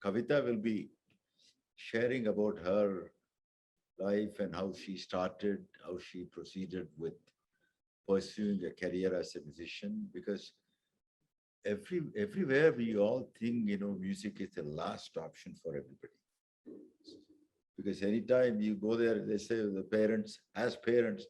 Kavita will be sharing about her life and how she started, how she proceeded with pursuing a career as a musician. Because everywhere we all think, music is the last option for everybody. Because anytime you go there, they say the parents, as parents,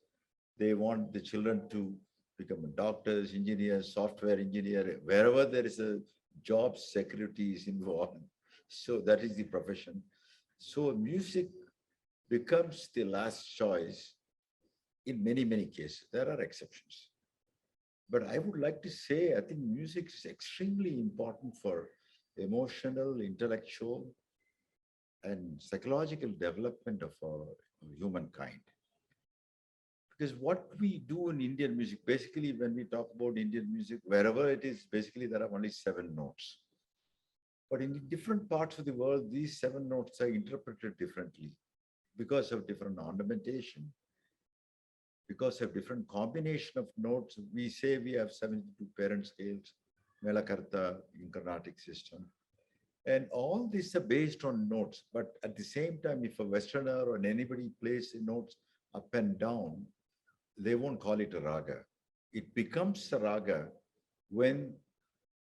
they want the children to become doctors, engineers, software engineer, wherever there is a job security is involved. So that is the profession. So music becomes the last choice in many, many cases. There are exceptions. But I would like to say, I think music is extremely important for emotional, intellectual, and psychological development of our humankind. Because what we do in Indian music, basically, when we talk about Indian music, wherever it is, basically there are only 7 notes. But in different parts of the world, these 7 notes are interpreted differently because of different ornamentation, because of different combination of notes. We say we have 72 parent scales, Melakarta in Carnatic system. And all these are based on notes. But at the same time, if a Westerner or anybody plays the notes up and down, they won't call it a raga. It becomes a raga when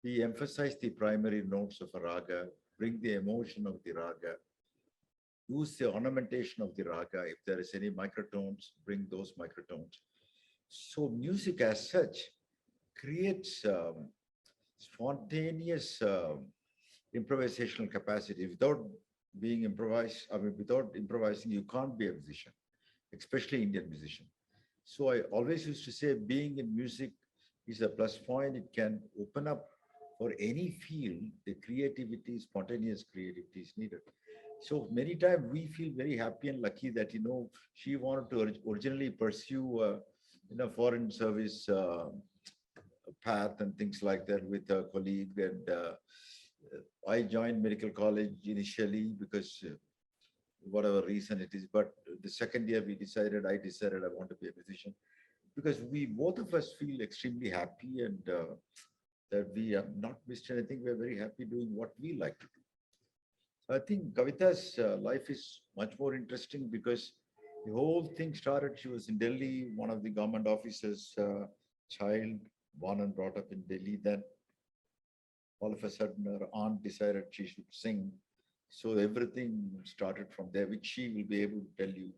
we emphasize the primary notes of a raga, bring the emotion of the raga, use the ornamentation of the raga. If there is any microtones, bring those microtones. So music as such creates spontaneous improvisational capacity. Without being improvised, I mean, without improvising, you can't be a musician, especially Indian musician. So I always used to say being in music is a plus point. It can open up for any field, the creativity, spontaneous creativity is needed. So many times we feel very happy and lucky that, she wanted to originally pursue, foreign service path and things like that with a colleague. And I joined medical college initially because whatever reason it is. But the second year I decided I want to be a musician because we both of us feel extremely happy and that we have not missed anything. We're very happy doing what we like to do. I think Kavita's life is much more interesting because the whole thing started. She was in Delhi, one of the government officers' child, born and brought up in Delhi. Then all of a sudden, her aunt decided she should sing. So everything started from there, which she will be able to tell you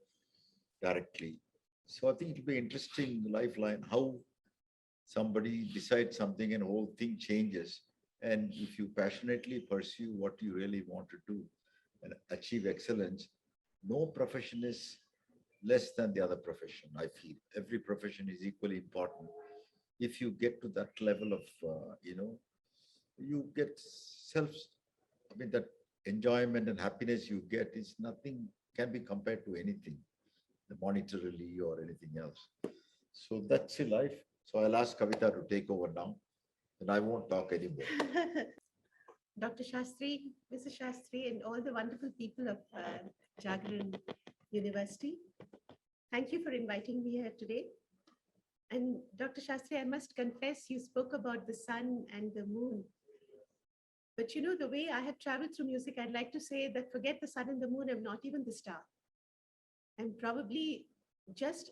directly. So I think it'll be interesting lifeline how somebody decides something and whole thing changes. And if you passionately pursue what you really want to do and achieve excellence, no profession is less than the other profession. I feel every profession is equally important. If you get to that level of, you get self, I mean, that enjoyment and happiness you get is nothing can be compared to anything, monetarily or anything else. So that's your life. So I'll ask Kavita to take over now, and I won't talk anymore. Dr. Shastri, Mr. Shastri, and all the wonderful people of Jagran University. Thank you for inviting me here today. And Dr. Shastri, I must confess, you spoke about the sun and the moon. But the way I have traveled through music, I'd like to say that forget the sun and the moon, I'm not even the star. I'm probably just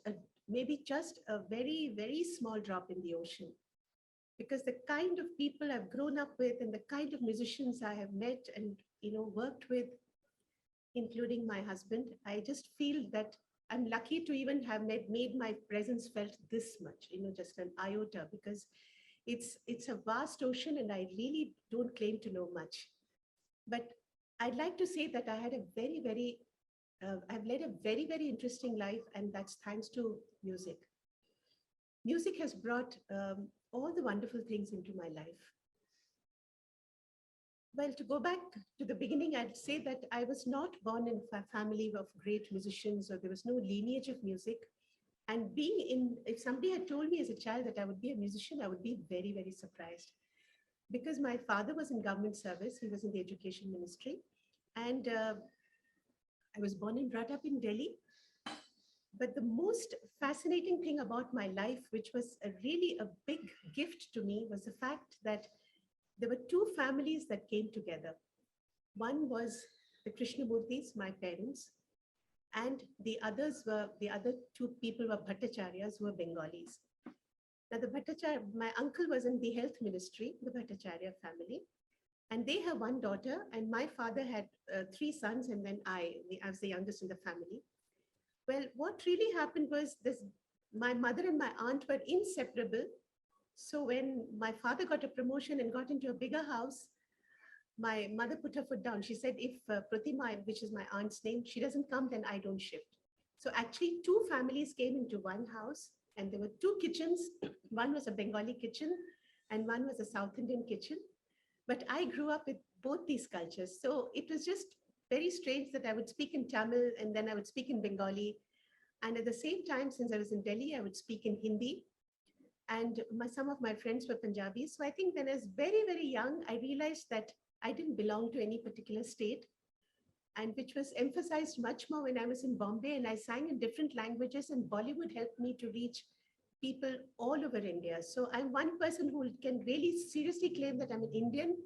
maybe just a very, very small drop in the ocean. Because the kind of people I've grown up with and the kind of musicians I have met and worked with, including my husband, I just feel that I'm lucky to even have made my presence felt this much, just an iota, because it's a vast ocean and I really don't claim to know much. But I'd like to say that I've led a very, very interesting life, and that's thanks to music. Music has brought all the wonderful things into my life. Well, to go back to the beginning, I'd say that I was not born in a family of great musicians, or there was no lineage of music. And if somebody had told me as a child that I would be a musician, I would be very, very surprised. Because my father was in government service, he was in the education ministry. And I was born and brought up in Delhi. But the most fascinating thing about my life, which was really a big gift to me, was the fact that there were two families that came together. One was the Krishnamurtis, my parents, and the other two people were Bhattacharyas, who were Bengalis. Now, the Bhattacharya, my uncle was in the health ministry, the Bhattacharya family, and they have one daughter, and my father had three sons, and then I was the youngest in the family. Well, what really happened was this: my mother and my aunt were inseparable. So when my father got a promotion and got into a bigger house, my mother put her foot down. She said, if Pratima, which is my aunt's name, she doesn't come, then I don't shift. So actually, two families came into one house, and there were two kitchens. One was a Bengali kitchen, and one was a South Indian kitchen. But I grew up with both these cultures. So it was just very strange that I would speak in Tamil and then I would speak in Bengali. And at the same time, since I was in Delhi, I would speak in Hindi. And some of my friends were Punjabi. So I think when I was very, very young, I realized that I didn't belong to any particular state, and which was emphasized much more when I was in Bombay and I sang in different languages, and Bollywood helped me to reach people all over India. So I'm one person who can really seriously claim that I'm an Indian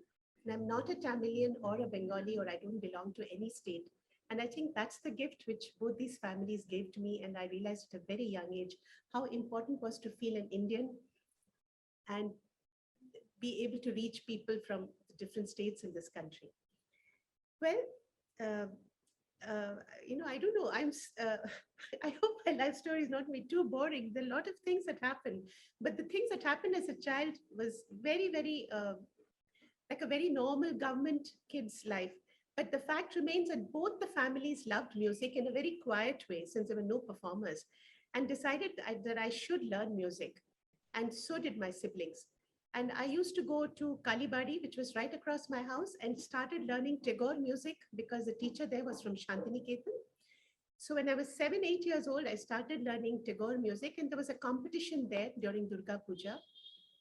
and I'm not a Tamilian or a Bengali, or I don't belong to any state. And I think that's the gift which both these families gave to me. And I realized at a very young age how important was to feel an Indian and be able to reach people from the different states in this country. Well, uh, I don't know. I hope my life story is not made too boring. There are a lot of things that happen, but the things that happened as a child was very, very like a very normal government kid's life. But the fact remains that both the families loved music in a very quiet way, since there were no performers, and decided that I should learn music. And so did my siblings. And I used to go to Kalibadi, which was right across my house, and started learning Tagore music because the teacher there was from Shantiniketan. So when I was 7, 8 years old, I started learning Tagore music, and there was a competition there during Durga Puja.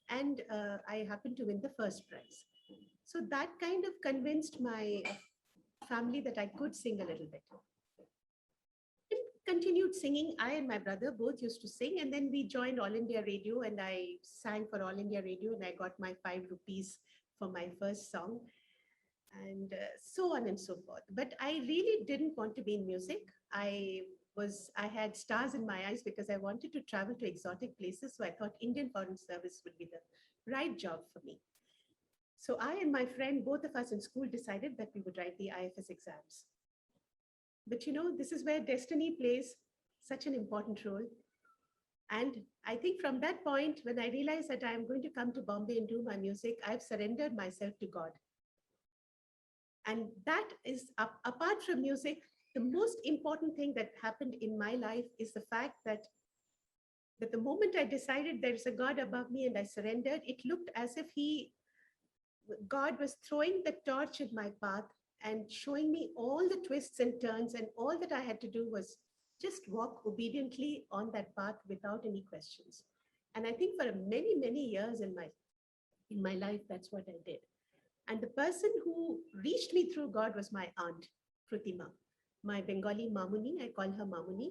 And I happened to win the first prize. So that kind of convinced my family that I could sing a little bit. Continued singing. I and my brother both used to sing, and then we joined All India Radio, and I sang for All India Radio, and I got my 5 rupees for my first song, and so on and so forth. But I really didn't want to be in music. I had stars in my eyes because I wanted to travel to exotic places. So I thought Indian Foreign Service would be the right job for me. So I and my friend, both of us in school, decided that we would write the IFS exams. But this is where destiny plays such an important role. And I think from that point, when I realized that I'm going to come to Bombay and do my music, I've surrendered myself to God. And that is, apart from music, the most important thing that happened in my life is the fact that the moment I decided there's a God above me and I surrendered, it looked as if God was throwing the torch in my path and showing me all the twists and turns, and all that I had to do was just walk obediently on that path without any questions. And I think for many, many years in my life, that's what I did. And the person who reached me through God was my aunt, Pratima, my Bengali Mamuni. I call her Mamuni.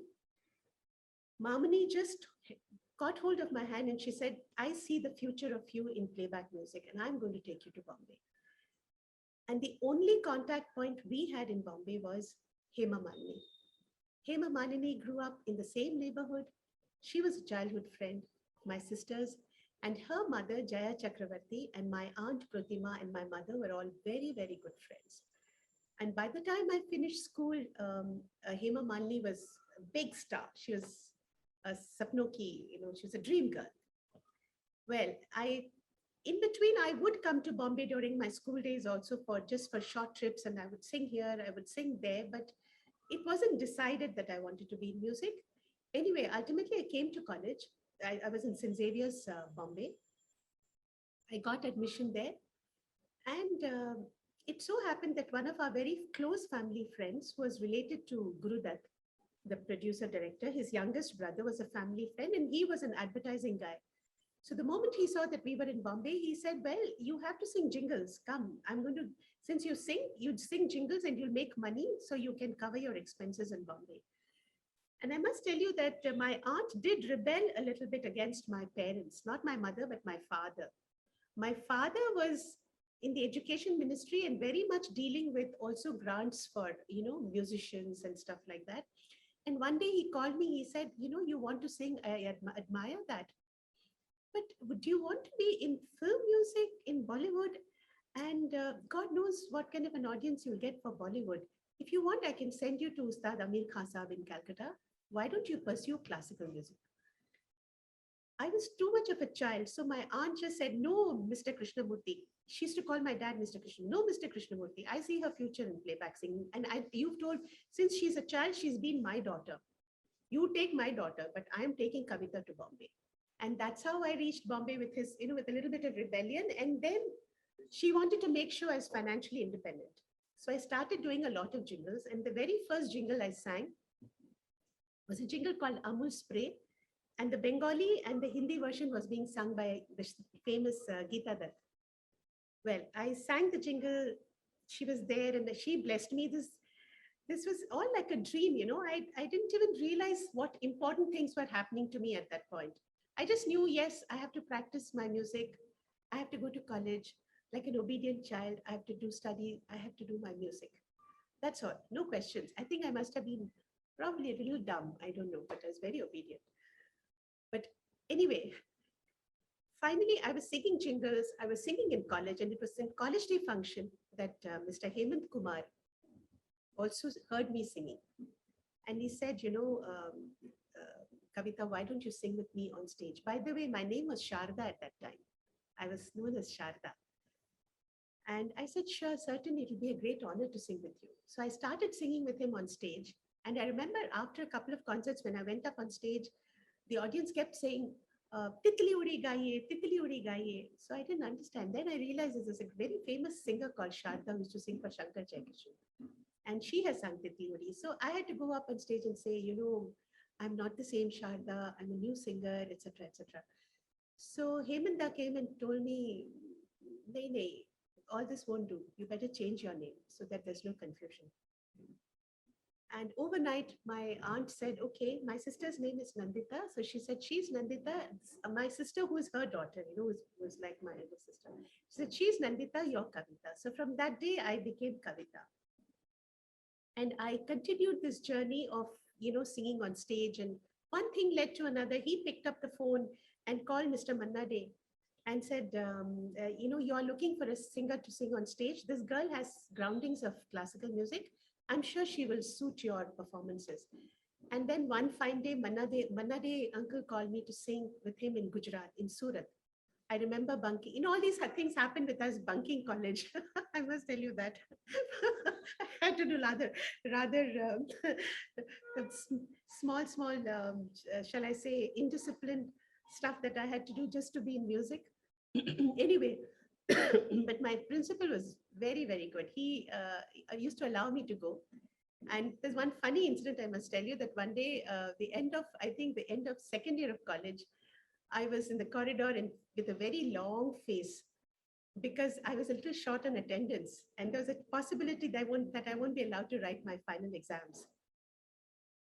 Mamuni just got hold of my hand and she said, I see the future of you in playback music, and I'm going to take you to Bombay. And the only contact point we had in Bombay was Hema Malini. Hema Malini grew up in the same neighborhood. She was a childhood friend of my sister's, and her mother, Jaya Chakravarti, and my aunt Pratima and my mother were all very, very good friends. And by the time I finished school, Hema Malini was a big star. She was a sapno ki, she was a dream girl. Well, in between, I would come to Bombay during my school days also just for short trips, and I would sing here, I would sing there, but it wasn't decided that I wanted to be in music. Anyway, ultimately I came to college. I was in St. Xavier's, Bombay. I got admission there, and it so happened that one of our very close family friends who was related to Guru Dutt, the producer director, his youngest brother was a family friend, and he was an advertising guy. So the moment he saw that we were in Bombay, he said, well, you have to sing jingles. Come, since you'd sing jingles and you'll make money so you can cover your expenses in Bombay. And I must tell you that my aunt did rebel a little bit against my parents, not my mother, but my father. My father was in the education ministry and very much dealing with also grants for, musicians and stuff like that. And one day he called me, he said, you want to sing, I admire that. But would you want to be in film music in Bollywood? And God knows what kind of an audience you'll get for Bollywood. If you want, I can send you to Ustad Amir Khan Sahab in Calcutta. Why don't you pursue classical music? I was too much of a child. So my aunt just said, no, Mr. Krishnamurthy. She used to call my dad Mr. Krishna. No, Mr. Krishnamurthy. I see her future in playback singing. And you've told, since she's a child, she's been my daughter. You take my daughter, but I'm taking Kavita to Bombay. And that's how I reached Bombay with his, with a little bit of rebellion. And then she wanted to make sure I was financially independent. So I started doing a lot of jingles. And the very first jingle I sang was a jingle called Amul Spray. And the Bengali and the Hindi version was being sung by the famous Geeta Dutt. Well, I sang the jingle. She was there and she blessed me. This was all like a dream, I didn't even realize what important things were happening to me at that point. I just knew, yes, I have to practice my music. I have to go to college. Like an obedient child, I have to do study. I have to do my music. That's all. No questions. I think I must have been probably a little dumb. I don't know, but I was very obedient. But anyway, finally, I was singing jingles. I was singing in college, and it was in college day function that Mr. Hemant Kumar also heard me singing. And he said, Kavita, why don't you sing with me on stage? By the way, my name was Sharda at that time. I was known as Sharda. And I said, sure, certainly, it will be a great honor to sing with you. So I started singing with him on stage. And I remember after a couple of concerts, when I went up on stage, the audience kept saying, Titli udi gaiye, Titli udi gaiye. So I didn't understand. Then I realized there's a very famous singer called Sharda who used to sing for Shankar Jayakishan. And she has sung Titli udi. So I had to go up on stage and say, I'm not the same Sharda, I'm a new singer, etc., etc. So Hemanta came and told me, nay, all this won't do. You better change your name so that there's no confusion. And overnight, my aunt said, okay, my sister's name is Nandita. So she said, she's Nandita. My sister, who is her daughter, who's like my elder sister. She said, she's Nandita, you're Kavita. So from that day, I became Kavita. And I continued this journey of, singing on stage. And one thing led to another. He picked up the phone and called Mr. Manna Dey and said, you're looking for a singer to sing on stage. This girl has groundings of classical music. I'm sure she will suit your performances. And then one fine day, Manna Dey uncle called me to sing with him in Gujarat, in Surat. I remember bunking. All these things happened with us bunking college. I must tell you that. I had to do rather small, shall I say, indisciplined stuff that I had to do just to be in music. Anyway, but my principal was very, very good. He used to allow me to go. And there's one funny incident I must tell you, that one day, the end of second year of college, I was in the corridor and with a very long face because I was a little short on attendance. And there was a possibility that I won't be allowed to write my final exams.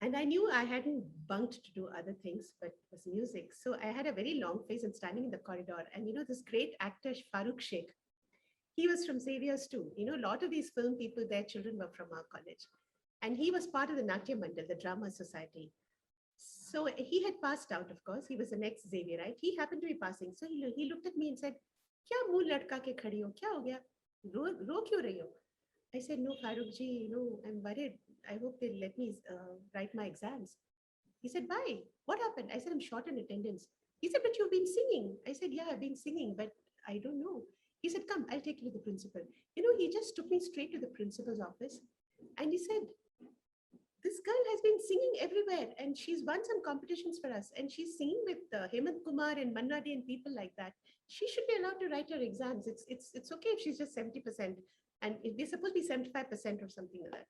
And I knew I hadn't bunked to do other things, but it was music. So I had a very long face and standing in the corridor. And this great actor, Farooq Sheikh, he was from Xavier's too. A lot of these film people, their children were from our college. And he was part of the Natya Mandal, the drama society. So he had passed out, of course. He was an ex-Xavier, right? He happened to be passing. So he looked at me and said, Kya muh ladka ke khadi ho? Kya ho gaya? Ro kyun rahi ho? I said, no, Farooq ji, I'm worried. I hope they'll let me write my exams. He said, why? What happened? I said, I'm short in attendance. He said, but you've been singing. I said, yeah, I've been singing, but I don't know. He said, come, I'll take you to the principal. He just took me straight to the principal's office. And he said, this girl has been singing everywhere and she's won some competitions for us. And she's singing with Hemant Kumar and Manna Dey and people like that. She should be allowed to write her exams. It's okay if she's just 70%. And they're supposed to be 75% or something like that.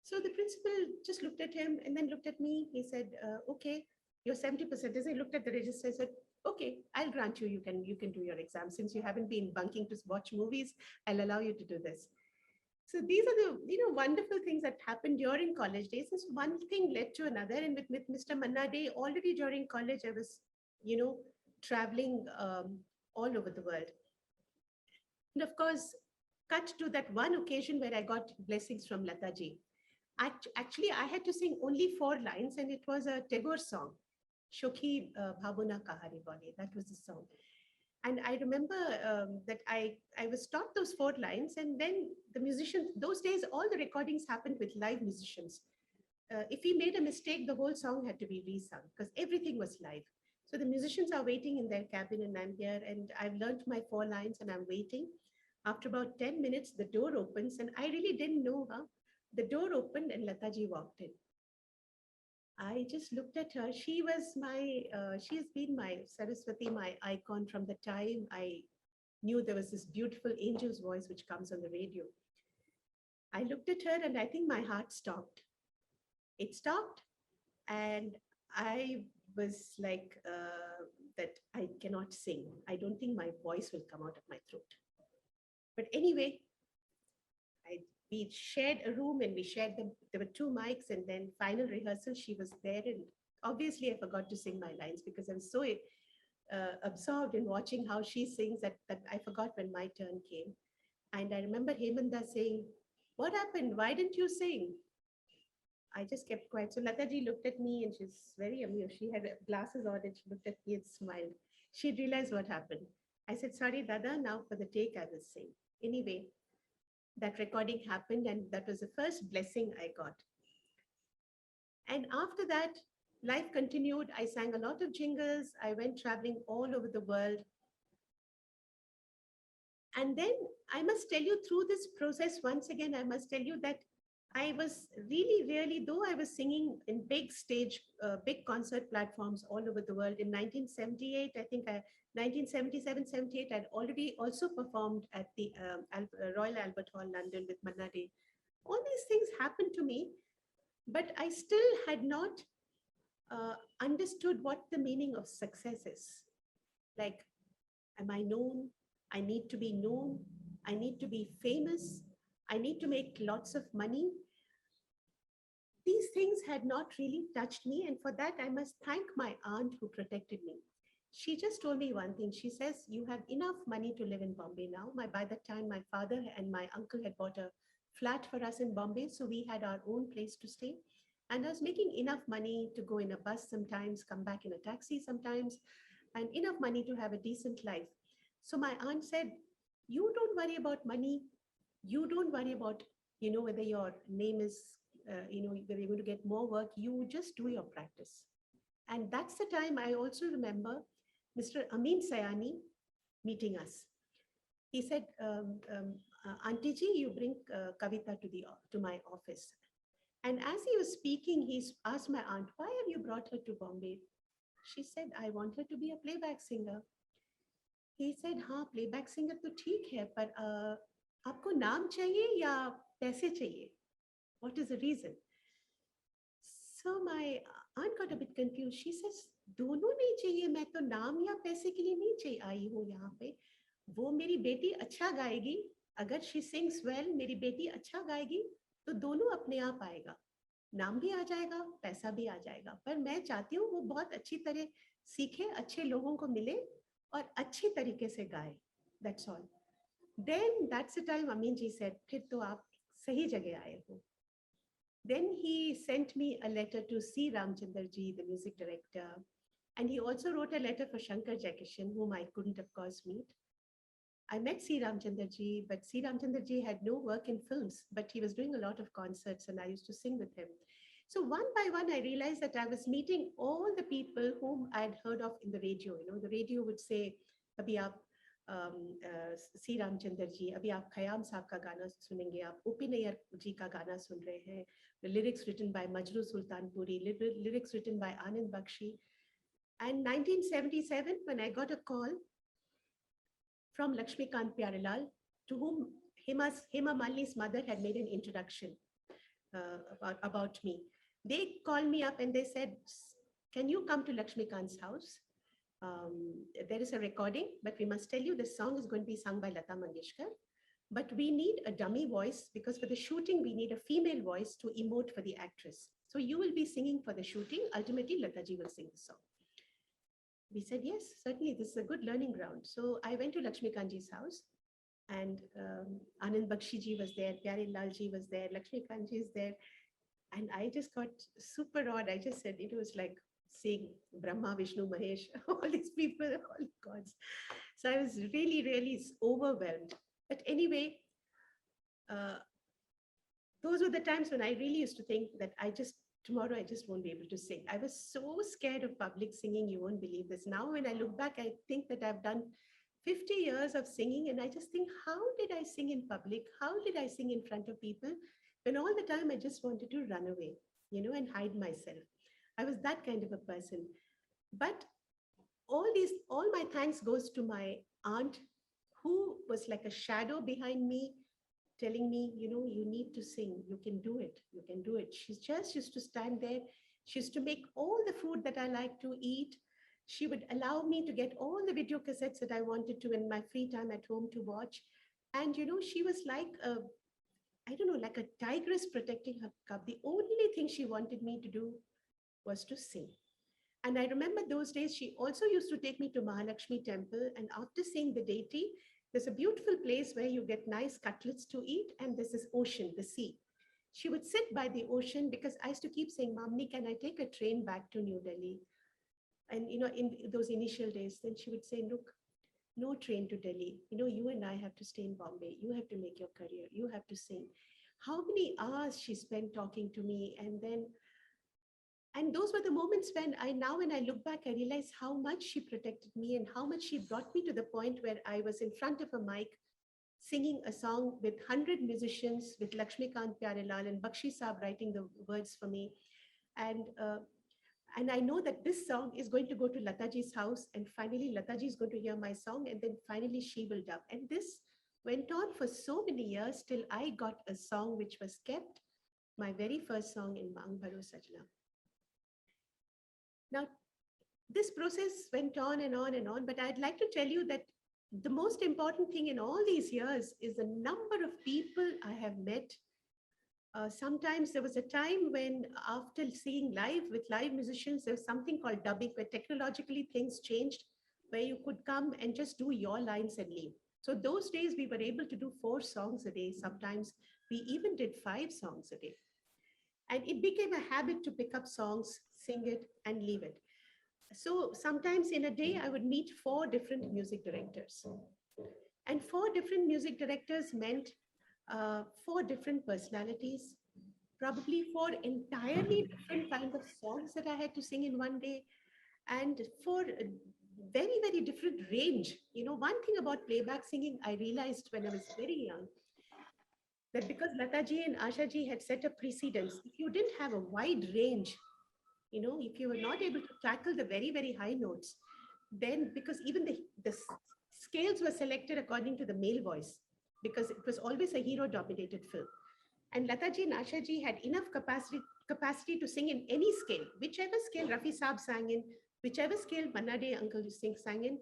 So the principal just looked at him and then looked at me. He said, okay, you're 70%. As I looked at the register, I said, okay, I'll grant you, you can do your exam. Since you haven't been bunking to watch movies, I'll allow you to do this. So these are the wonderful things that happened during college days. Since one thing led to another. And with Mr. Manna Dey, already during college, I was, traveling all over the world. And of course, cut to that one occasion where I got blessings from Lataji. Actually, I had to sing only 4 lines, and it was a Tagore song, Shokhi Bhabuna Kahari Bole. That was the song. And I remember that I was taught those 4 lines, and then the musicians, those days, all the recordings happened with live musicians. If he made a mistake, the whole song had to be resung because everything was live. So the musicians are waiting in their cabin, and I'm here, and I've learned my 4 lines, and I'm waiting. After about 10 minutes, the door opens, and I really didn't know her. The door opened, and Lataji walked in. I just looked at her. She has been my Saraswati, my icon from the time I knew there was this beautiful angel's voice which comes on the radio. I looked at her, and I think my heart stopped. It stopped, and I was like, that I cannot sing. I don't think my voice will come out of my throat. But anyway, we shared a room, and we shared them. There were 2 mics, and then final rehearsal, she was there. And obviously I forgot to sing my lines because I was so absorbed in watching how she sings that I forgot when my turn came. And I remember Hemanda saying, "What happened? Why didn't you sing?" I just kept quiet. So Lataji looked at me, and she's very amused. She had glasses on, and she looked at me and smiled. She realized what happened. I said, "Sorry, Dada, now for the take, I will sing." Anyway, that recording happened, and that was the first blessing I got. And after that, life continued. I sang a lot of jingles. I went traveling all over the world. And then I must tell you, through this process, once again, I must tell you that I was really, really, though I was singing in big stage, big concert platforms all over the world. In 1978, I think 1977, 78, I'd already also performed at the Royal Albert Hall, London with Manna Dey. All these things happened to me, but I still had not understood what the meaning of success is. Like, am I known? I need to be known. I need to be famous. I need to make lots of money. These things had not really touched me. And for that, I must thank my aunt who protected me. She just told me one thing. She says, "You have enough money to live in Bombay now." By that time, my father and my uncle had bought a flat for us in Bombay. So we had our own place to stay. And I was making enough money to go in a bus sometimes, come back in a taxi sometimes, and enough money to have a decent life. So my aunt said, "You don't worry about money. You don't worry about, whether your name is, whether you're going to get more work. You just do your practice." And that's the time I also remember Mr. Amin Sayani meeting us. He said, "Auntie ji, you bring Kavita to my office." And as he was speaking, he asked my aunt, "Why have you brought her to Bombay?" She said, "I want her to be a playback singer." He said, "हाँ, playback singer तो ठीक है, पर आपको नाम चाहिए या पैसे चाहिए? What is the reason?" So my aunt got a bit confused. She says, "दोनों नहीं चाहिए, मैं तो नाम या पैसे के लिए नहीं चाहिए आई हूँ यहाँ पे. वो मेरी बेटी अच्छा गाएगी. अगर she sings well, मेरी बेटी अच्छा गाएगी, तो दोनों अपने आप आएगा. नाम भी आ जाएगा, पैसा भी आ जाएगा. पर मैं चाहती हूँ वो बहुत अच्छी तरह सीखे, अच्छे लोगों को मिले और अच्छी तरीके से गाए." That's all. Then that's the time Amin ji said, "फिर तो आप सही जगह आए हो." Then he sent me a letter to C. Ramchandar ji, the music director. And he also wrote a letter for Shankar Jaikishan, whom I couldn't, of course, meet. I met C. Ramchandar ji, but C. Ramchandar ji had no work in films, but he was doing a lot of concerts, and I used to sing with him. So one by one, I realized that I was meeting all the people whom I had heard of in the radio. The radio would say, "Abhi aap C. Ramchandar ji, abhi aap Khayyam साहब का गाना सुनेंगे, आप O.P. Nayyar जी का गाना सुन रहे हैं." The lyrics written by Majru Sultanpuri, lyrics written by Anand Bakshi. And 1977, when I got a call from Lakshmikant Pyarelal, to whom Hema Malini's mother had made an introduction about me. They called me up and they said, "Can you come to Lakshmikant's house? There is a recording, but we must tell you the song is going to be sung by Lata Mangeshkar. But we need a dummy voice because for the shooting, we need a female voice to emote for the actress. So you will be singing for the shooting. Ultimately, Lataji will sing the song." We said, "Yes, certainly, this is a good learning ground." So I went to Lakshmikantji's house. And Anand Bakshi ji was there, Pyare Lal ji was there, Lakshmi Kant ji is there. And I just got super awed. I just said it was like seeing Brahma, Vishnu, Mahesh, all these people, all gods. So I was really, really overwhelmed. But anyway, uh, those were the times when I really used to think that tomorrow I just won't be able to sing. I was so scared of public singing, you won't believe this. Now, when I look back, I think that I've done 50 years of singing, and I just think, how did I sing in public? How did I sing in front of people? When all the time I just wanted to run away, and hide myself. I was that kind of a person. But all my thanks goes to my aunt, who was like a shadow behind me, telling me, you need to sing, you can do it, you can do it. She just used to stand there. She used to make all the food that I like to eat. She would allow me to get all the video cassettes that I wanted to in my free time at home to watch. And, she was like I don't know, like a tigress protecting her cub. The only thing she wanted me to do was to sing. And I remember those days, she also used to take me to Mahalakshmi temple. And after seeing the deity, there's a beautiful place where you get nice cutlets to eat. And there's this ocean, the sea. She would sit by the ocean because I used to keep saying, Mamni, can I take a train back to New Delhi? And, in those initial days, then she would say, look, no train to Delhi. You and I have to stay in Bombay. You have to make your career. You have to sing. How many hours she spent talking to me. And those were the moments when when I look back, I realize how much she protected me and how much she brought me to the point where I was in front of a mic singing a song with 100 musicians, with Lakshmikant Pyarelal and Bakshi Saab writing the words for me. And and I know that this song is going to go to Lataji's house, and finally Lataji is going to hear my song, and then finally she will dub. And this went on for so many years till I got a song which was kept, my very first song in Mang Bharo Sajna. Now, this process went on and on and on, but I'd like to tell you that the most important thing in all these years is the number of people I have met. Sometimes there was a time when, after seeing live with live musicians, there was something called dubbing, where technologically things changed, where you could come and just do your lines and leave. So those days we were able to do 4 songs a day. Sometimes we even did 5 songs a day. And it became a habit to pick up songs, sing it, and leave it. So sometimes in a day, I would meet 4 different music directors. And 4 different music directors meant 4 different personalities, probably 4 entirely different kinds of songs that I had to sing in one day, and 4 very, very different range. One thing about playback singing, I realized when I was very young, that because Lataji and Ashaji had set a precedence, if you didn't have a wide range, if you were not able to tackle the very, very high notes, then because even the scales were selected according to the male voice, because it was always a hero-dominated film. And Lataji and Ashaji had enough capacity to sing in any scale, whichever scale Rafi Saab sang in, whichever scale Manna Dey Uncle Singh sang in.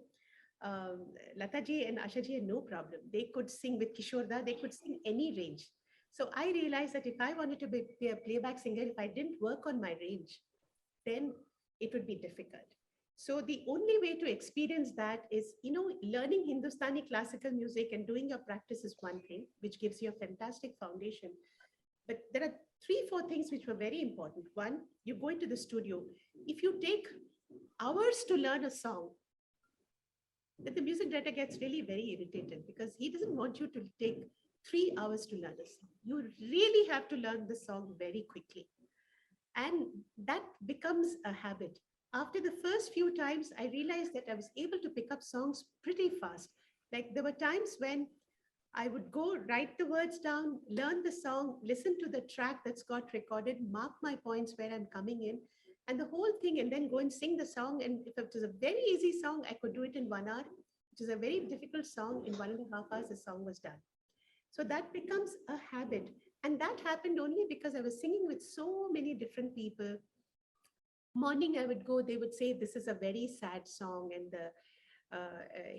Lataji and Ashaji had no problem. They could sing with Kishorda, they could sing any range. So I realized that if I wanted to be a playback singer, if I didn't work on my range, then it would be difficult. So the only way to experience that is, learning Hindustani classical music and doing your practice is one thing, which gives you a fantastic foundation. But there are 3-4 things which were very important. One, you go into the studio. If you take hours to learn a song, then the music director gets really very irritated, because he doesn't want you to take 3 hours to learn a song. You really have to learn the song very quickly. And that becomes a habit. After the first few times, I realized that I was able to pick up songs pretty fast. Like, there were times when I would go write the words down, learn the song, listen to the track that's got recorded, mark my points where I'm coming in, and the whole thing, and then go and sing the song. And if it was a very easy song, I could do it in 1 hour. Which is a very difficult song, in 1.5 hours, the song was done. So that becomes a habit. And that happened only because I was singing with so many different people. Morning, I would go, they would say, this is a very sad song, and the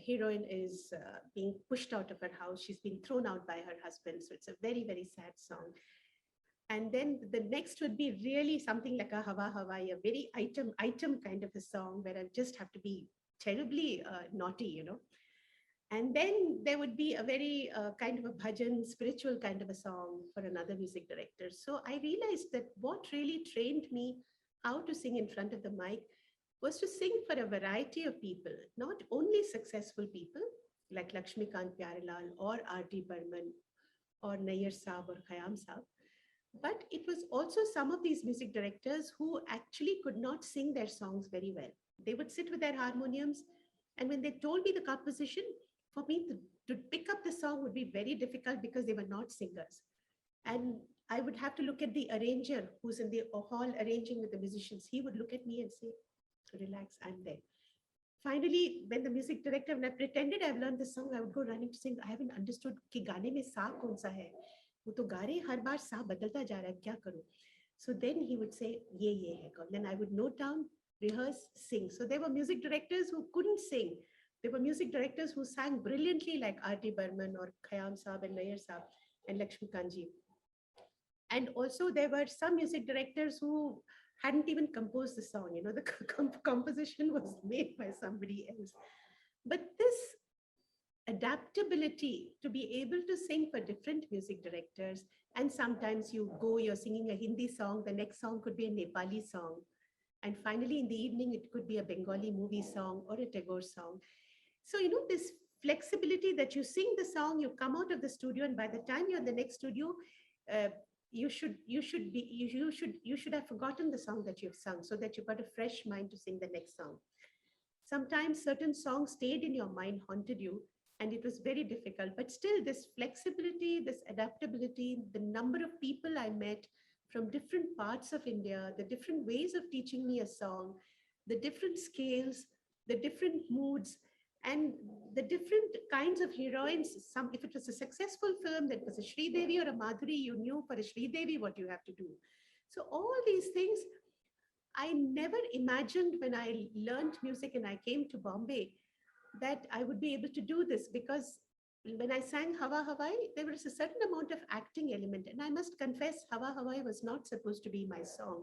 heroine is being pushed out of her house. She's been thrown out by her husband. So it's a very, very sad song. And then the next would be really something like a Hawa Hawaii, a very item kind of a song, where I just have to be terribly naughty, And then there would be a very kind of a bhajan, spiritual kind of a song for another music director. So I realized that what really trained me how to sing in front of the mic was to sing for a variety of people, not only successful people like Lakshmikant Pyarelal or R.D. Burman or Nayyar Saab or Khayyam Saab, but it was also some of these music directors who actually could not sing their songs very well. They would sit with their harmoniums, and when they told me the composition, for me to pick up the song would be very difficult because they were not singers. And I would have to look at the arranger who's in the hall arranging with the musicians. He would look at me and say, relax, I'm there. Finally, when the music director, when I pretended I've learned the song, I would go running to sing. I haven't understood कि गाने में सा कौन सा है. वो तो गा रहे हर बार सा बदलता जा रहा है, क्या करूं? So then he would say, ye hai. Then I would note down, rehearse, sing. So there were music directors who couldn't sing. There were music directors who sang brilliantly like R.D. Burman or Khayyam Saab and Nayyar Saab and Lakshmikant ji. And also there were some music directors who hadn't even composed the song. You know, the composition was made by somebody else. But this adaptability to be able to sing for different music directors, and sometimes you're singing a Hindi song, the next song could be a Nepali song. And finally, in the evening, it could be a Bengali movie song or a Tagore song. So, you know, this flexibility that you sing the song, you come out of the studio, and by the time you're in the next studio, you should have forgotten the song that you've sung so that you've got a fresh mind to sing the next song. Sometimes certain songs stayed in your mind, haunted you, and it was very difficult. But still, this flexibility, this adaptability, the number of people I met from different parts of India, the different ways of teaching me a song, the different scales, the different moods, and the different kinds of heroines. If it was a successful film that was a Sridevi or a Madhuri, you knew for a Sridevi what you have to do. So all these things, I never imagined when I learned music and I came to Bombay that I would be able to do this, because when I sang Hawa Hawai, there was a certain amount of acting element. And I must confess, Hawa Hawai was not supposed to be my song.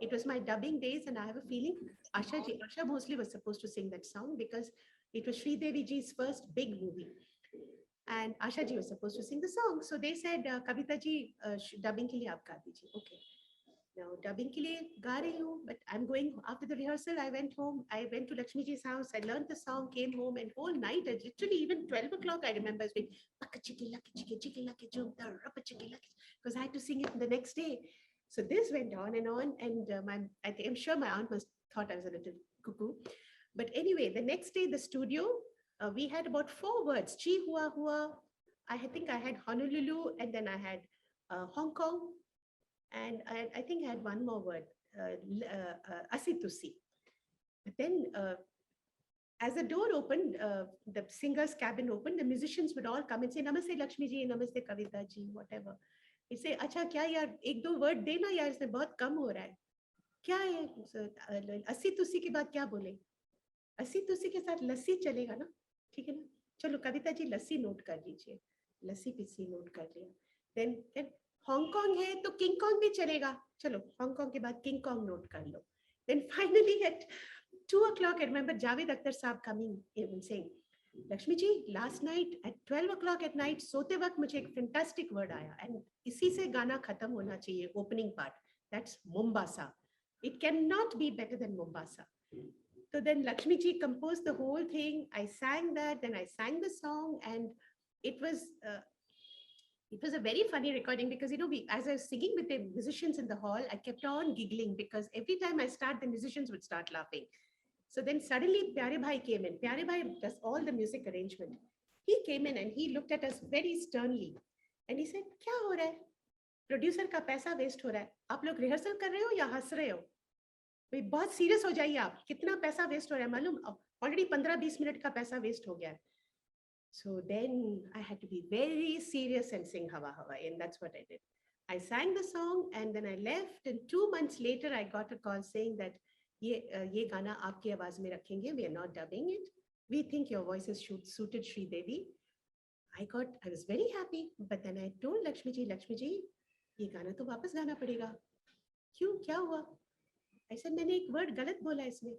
It was my dubbing days, and I have a feeling Asha Bhosle was supposed to sing that song because it was Sridevi ji's first big movie. And Asha ji was supposed to sing the song. So they said, Kavita ji, dubbing ke liye aap ga dijiye. Okay. Now, dubbing ke liye ga rahi hu, but I'm going, after the rehearsal, I went home, I went to Lakshmi ji's house, I learned the song, came home, and whole night, literally even 12 o'clock, I remember I was doing, because I had to sing it the next day. So this went on, and I'm sure my aunt must thought I was a little cuckoo. But anyway, the next day, the studio, we had about 4 words, Chi Hua Hua, I think I had Honolulu, and then I had Hong Kong, and I think I had one more word, Asitusi. But then as the door opened, the singer's cabin opened, the musicians would all come and say, Namaste Lakshmi ji, Namaste Kavita ji, whatever. He'd say, Acha, kya yaar, ek do word dena yaar, isme bahut kam ho raha hai. Kya hai? Asitusi ke baad kya bole? Asitusi ke saath lassi chalega na? ठीक है ना? चलो कविता जी लस्सी note कर लीजिए. लस्सी पिस्सी note कर लिया. Then Hong Kong है तो किंग कॉन्ग भी चलेगा. चलो हांगकांग के बाद किंग कॉन्ग नोट कर लो. Then finally at 2 o'clock, I remember Javed Akhtar Saab coming and saying, Lakshmi ji, last night at 12 o'clock at night, सोते वक्त मुझे एक fantastic word आया, and इसी से गाना खत्म होना चाहिए, opening part. That's Mombasa. It cannot be better than Mombasa. So then Lakshmi ji composed the whole thing. I sang that, then I sang the song, and it was a very funny recording because, you know, as I was singing with the musicians in the hall, I kept on giggling because every time I start, the musicians would start laughing. So then suddenly Pyare Bhai came in. Pyare Bhai does all the music arrangement. He came in and he looked at us very sternly. And he said, "Kya ho raha hai? Producer ka paisa waste ho raha hai. Aap log rehearsal kar rahe ho ya has rahe ho? भाई बहुत serious हो जाइए आप. कितना पैसा waste हो रहा है मालूम? ऑलरेडी 15-20 मिनट का पैसा वेस्ट हो गया है." So then I had to be very serious and sing Hawa Hawai, and that's what I did. I sang the song and then I left, and 2 months later I got a call saying that ye gana aapki awaaz mein rakhenge, we are not dubbing it. We think your voice is suited Sri Devi. I was very happy, but then I told Lakshmi ji, ye gana to wapas gana padega. Kyun? Kya hua? I said, मैंने एक word गलत बोला इसमें.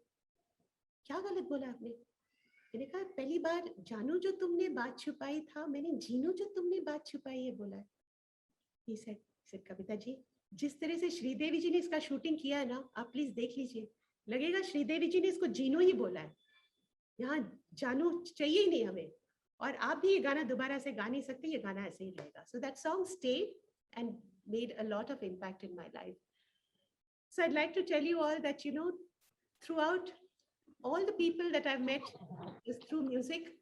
क्या गलत बोला आपने? मैंने कहा पहली बार जानू जो तुमने बात छुपाई था, मैंने जीनू जो तुमने बात छुपाई है बोला. He said, कविता जी, जिस तरह से श्रीदेवी जी ने इसका शूटिंग किया है ना, आप प्लीज देख लीजिए, लगेगा श्रीदेवी जी ने इसको जीनू ही बोला है. यहाँ जानू चाहिए ही नहीं हमें, और आप भी ये गाना दोबारा से गा नहीं सकते, ये गाना ऐसे ही रहेगा. So that song stayed and made a lot of impact in my life. So I'd like to tell you all that, throughout all the people that I've met is through music.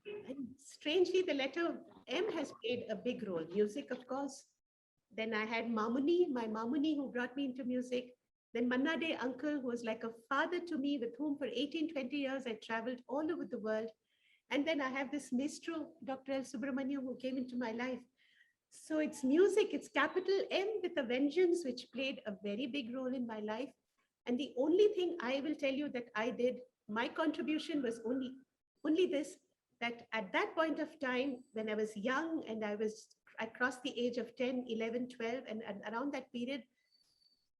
And strangely, the letter M has played a big role. Music, of course. Then I had Mamuni, my Mamuni, who brought me into music. Then Manna Dey uncle, who was like a father to me, with whom for 18, 20 years I traveled all over the world. And then I have this maestro, Dr. L. Subramaniam, who came into my life. So it's music, it's capital M with a vengeance, which played a very big role in my life. And the only thing I will tell you that I did, my contribution was only this, that at that point of time, when I was young and I crossed the age of 10, 11, 12, and around that period,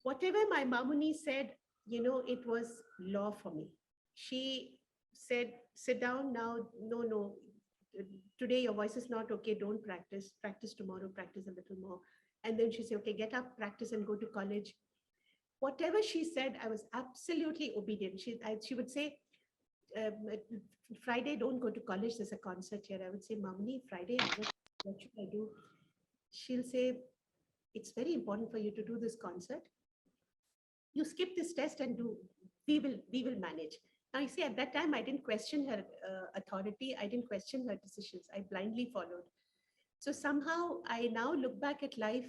whatever my Mamuni said, it was law for me. She said, sit down now, no, today your voice is not okay, don't practice tomorrow, practice a little more. And then she said, okay, get up, practice and go to college. Whatever she said, I was absolutely obedient. She would say, Friday, don't go to college, there's a concert here. I would say, Mamuni, Friday, what should I do? She'll say, it's very important for you to do this concert. You skip this test and we will manage. Now, you see, at that time, I didn't question her authority. I didn't question her decisions. I blindly followed. So somehow I now look back at life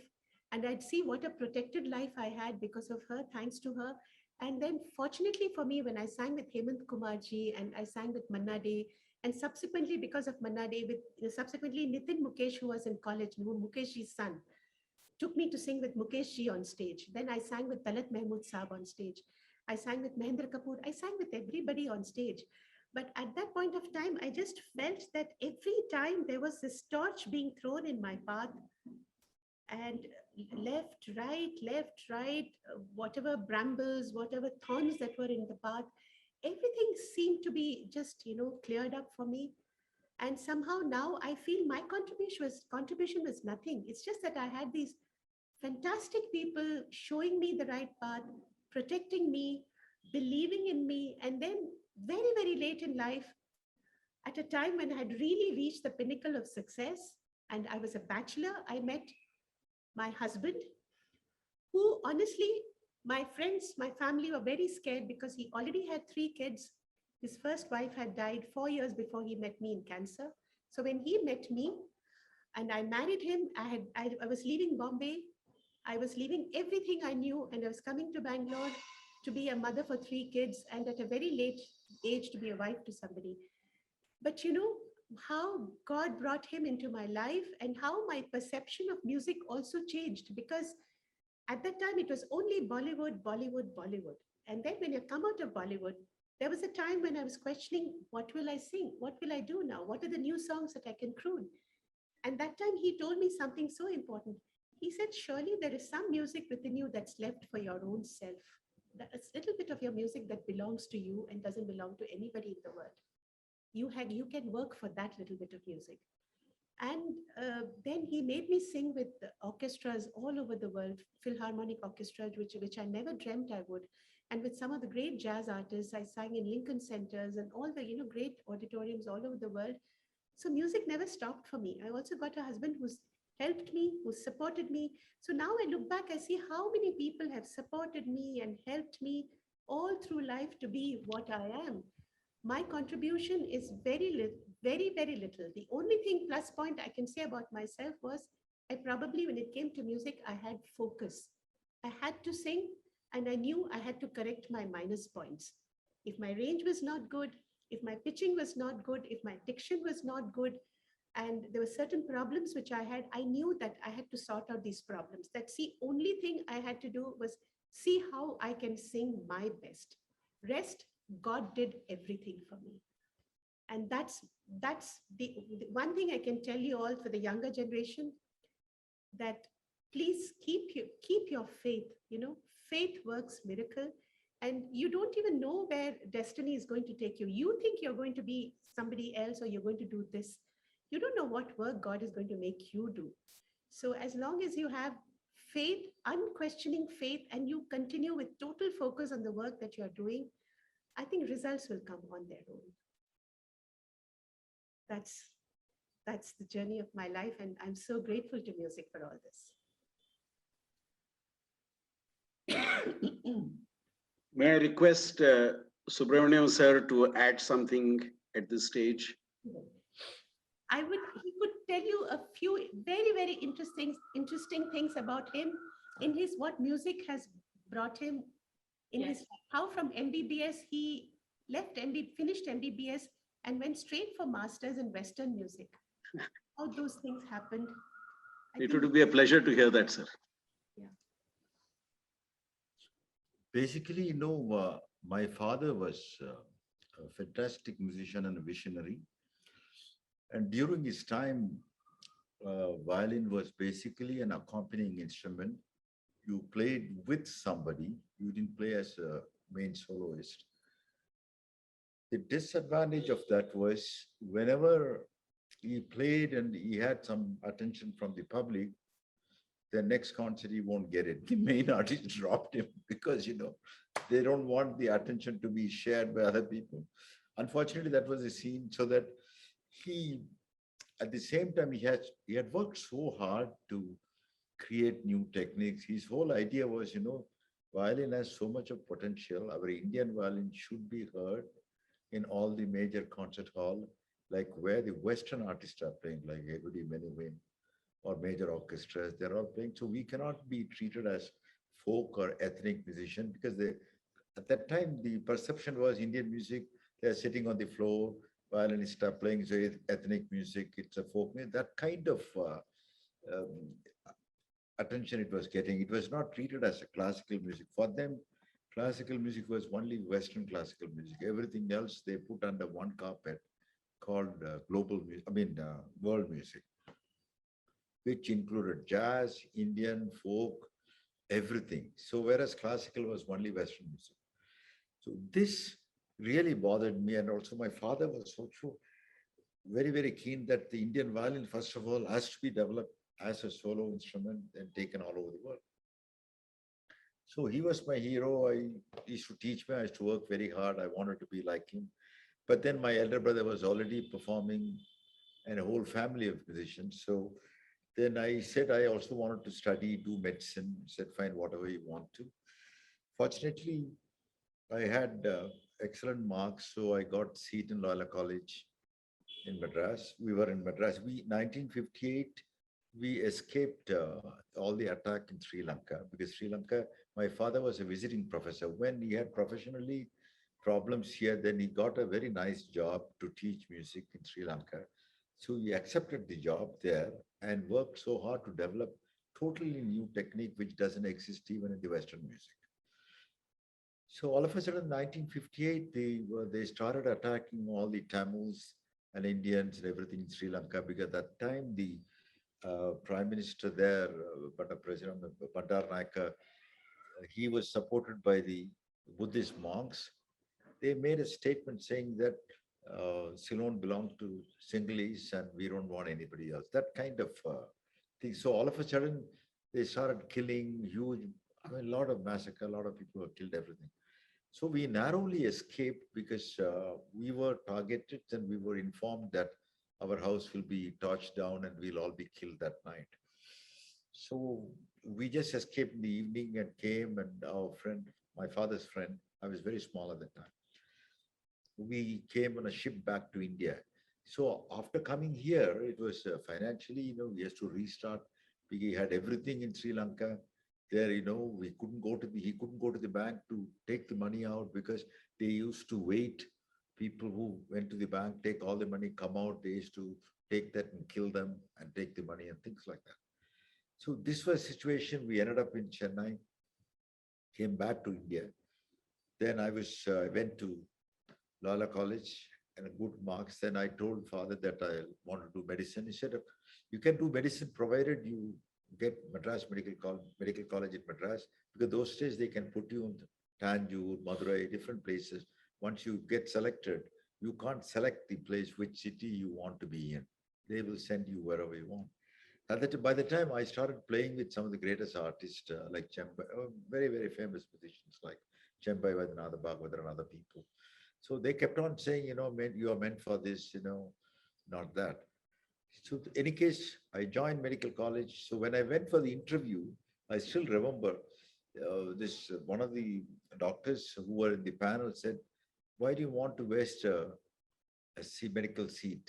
and I'd see what a protected life I had because of her, thanks to her. And then fortunately for me, when I sang with Hemant Kumarji and I sang with Manna Dey, and subsequently because of Manna Dey, subsequently Nitin Mukesh, who was in college, Mukeshji's son, took me to sing with Mukeshji on stage. Then I sang with Talat Mahmood Saab on stage. I sang with Mahendra Kapoor. I sang with everybody on stage. But at that point of time, I just felt that every time there was this torch being thrown in my path, and left, right, whatever brambles, whatever thorns that were in the path, everything seemed to be just, cleared up for me. And somehow now I feel my contribution was nothing. It's just that I had these fantastic people showing me the right path, protecting me, believing in me. And then very, very late in life, at a time when I had really reached the pinnacle of success and I was a bachelor, I met my husband, who honestly, my friends, my family were very scared because he already had 3 kids. His first wife had died 4 years before he met me in cancer. So when he met me and I married him, I was leaving Bombay. I was leaving everything I knew and I was coming to Bangalore to be a mother for 3 kids and at a very late age to be a wife to somebody. But how God brought him into my life and how my perception of music also changed, because at that time it was only Bollywood, Bollywood, Bollywood. And then when you come out of Bollywood, there was a time when I was questioning, what will I sing? What will I do now? What are the new songs that I can croon? And that time he told me something so important. He said, surely there is some music within you that's left for your own self. That's a little bit of your music that belongs to you and doesn't belong to anybody in the world. You can work for that little bit of music. And then he made me sing with orchestras all over the world, Philharmonic orchestras, which I never dreamt I would. And with some of the great jazz artists, I sang in Lincoln Centers and all the great auditoriums all over the world. So music never stopped for me. I also got a husband who's helped me, who supported me. So now I look back, I see how many people have supported me and helped me all through life to be what I am. My contribution is very little, very, very little. The only thing plus point I can say about myself was I probably, when it came to music, I had focus. I had to sing and I knew I had to correct my minus points. If my range was not good, if my pitching was not good, if my diction was not good, and there were certain problems which I had, I knew that I had to sort out these problems. That's the only thing I had to do was see how I can sing my best. Rest, God did everything for me. And that's the one thing I can tell you all for the younger generation, that please keep your faith. Faith works miracle. And you don't even know where destiny is going to take you. You think you're going to be somebody else or you're going to do this. You don't know what work God is going to make you do. So as long as you have faith, unquestioning faith, and you continue with total focus on the work that you're doing, I think results will come on their own. That's that's the journey of my life, and I'm so grateful to music for all this. May I request Subramaniam sir to add something at this stage? He could tell you a few very interesting things about him in his what music has brought him in his life. How from MBBS he finished MBBS and went straight for masters in Western music. How those things happened. It would be a pleasure to hear that, sir. Basically, my father was a fantastic musician and a visionary. And during his time, violin was basically an accompanying instrument. You played with somebody, you didn't play as a main soloist. The disadvantage of that was whenever he played and he had some attention from the public, the next concert he won't get it. The main artist dropped him because, they don't want the attention to be shared by other people. Unfortunately, that was the scene, so that at the same time, he had worked so hard to create new techniques. His whole idea was, violin has so much of potential. Our Indian violin should be heard in all the major concert hall, like where the Western artists are playing, like Eddie Menuhin or major orchestras, they're all playing. So we cannot be treated as folk or ethnic musician because at that time, the perception was Indian music, they're sitting on the floor, violinists are playing so ethnic music, it's a folk music. That kind of um, attention it was getting. It was not treated as a classical music. For them, classical music was only Western classical music. Everything else they put under one carpet called world music, which included jazz, Indian, folk, everything. So whereas classical was only Western music. So this really bothered me. And also my father was also very, very keen that the Indian violin, first of all, has to be developed as a solo instrument and taken all over the world. So he was my hero. He used to teach me. I used to work very hard. I wanted to be like him. But then my elder brother was already performing and a whole family of musicians. So then I said I also wanted to study, do medicine. He said, fine, whatever you want to. Fortunately, I had excellent marks, so I got seat in Loyola College in Madras. We were in Madras. 1958, we escaped all the attack in Sri Lanka because Sri Lanka, my father was a visiting professor. When he had professionally problems here, then he got a very nice job to teach music in Sri Lanka. So he accepted the job there and worked so hard to develop totally new technique which doesn't exist even in the Western music. So all of a sudden, 1958, they started attacking all the Tamils and Indians and everything in Sri Lanka because at that time the prime minister there, President Bandar Naika, he was supported by the Buddhist monks. They made a statement saying that Ceylon belonged to Sinhalese and we don't want anybody else. That kind of thing. So all of a sudden, they started killing a lot of massacre, a lot of people were killed, everything. So we narrowly escaped because we were targeted and we were informed that our house will be torched down and we'll all be killed that night. So we just escaped in the evening and came, and our friend, my father's friend, I was very small at that time. We came on a ship back to India. So after coming here, it was financially, we had to restart. We had everything in Sri Lanka. There, he couldn't go to the bank to take the money out because they used to wait. People who went to the bank, take all the money, come out, they used to take that and kill them and take the money and things like that. So this was a situation. We ended up in Chennai, came back to India. Then I went to Loyola College and good marks. Then I told father that I want to do medicine. He said, you can do medicine provided you get Madras Medical College in Madras, because those days they can put you on Tanjore, Madurai, different places. Once you get selected, you can't select the place which city you want to be in. They will send you wherever you want. By the time I started playing with some of the greatest artists like Chembai, very, very famous musicians like Chembai Vaidyanatha Bhagavathar and other people. So they kept on saying, you are meant for this, not that. So in any case, I joined medical college. So when I went for the interview, I still remember this one of the doctors who were in the panel said, "Why do you want to waste a medical seat?"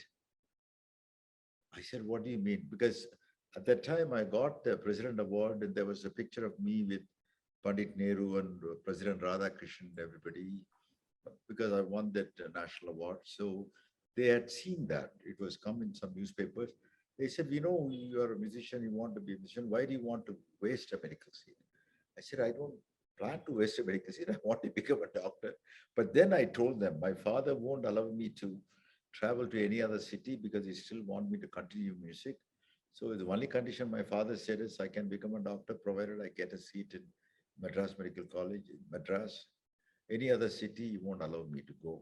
I said, "What do you mean?" Because at that time I got the President Award, and there was a picture of me with Pandit Nehru and President Radhakrishnan and everybody, because I won that national award. So they had seen that. It was come in some newspapers. They said, "We know you are a musician, you want to be a musician. Why do you want to waste a medical seat?" I said, "I don't plan to waste a medical seat. I want to become a doctor." But then I told them, my father won't allow me to travel to any other city because he still want me to continue music. So the only condition my father said is I can become a doctor provided I get a seat in Madras Medical College in Madras. Any other city, he won't allow me to go.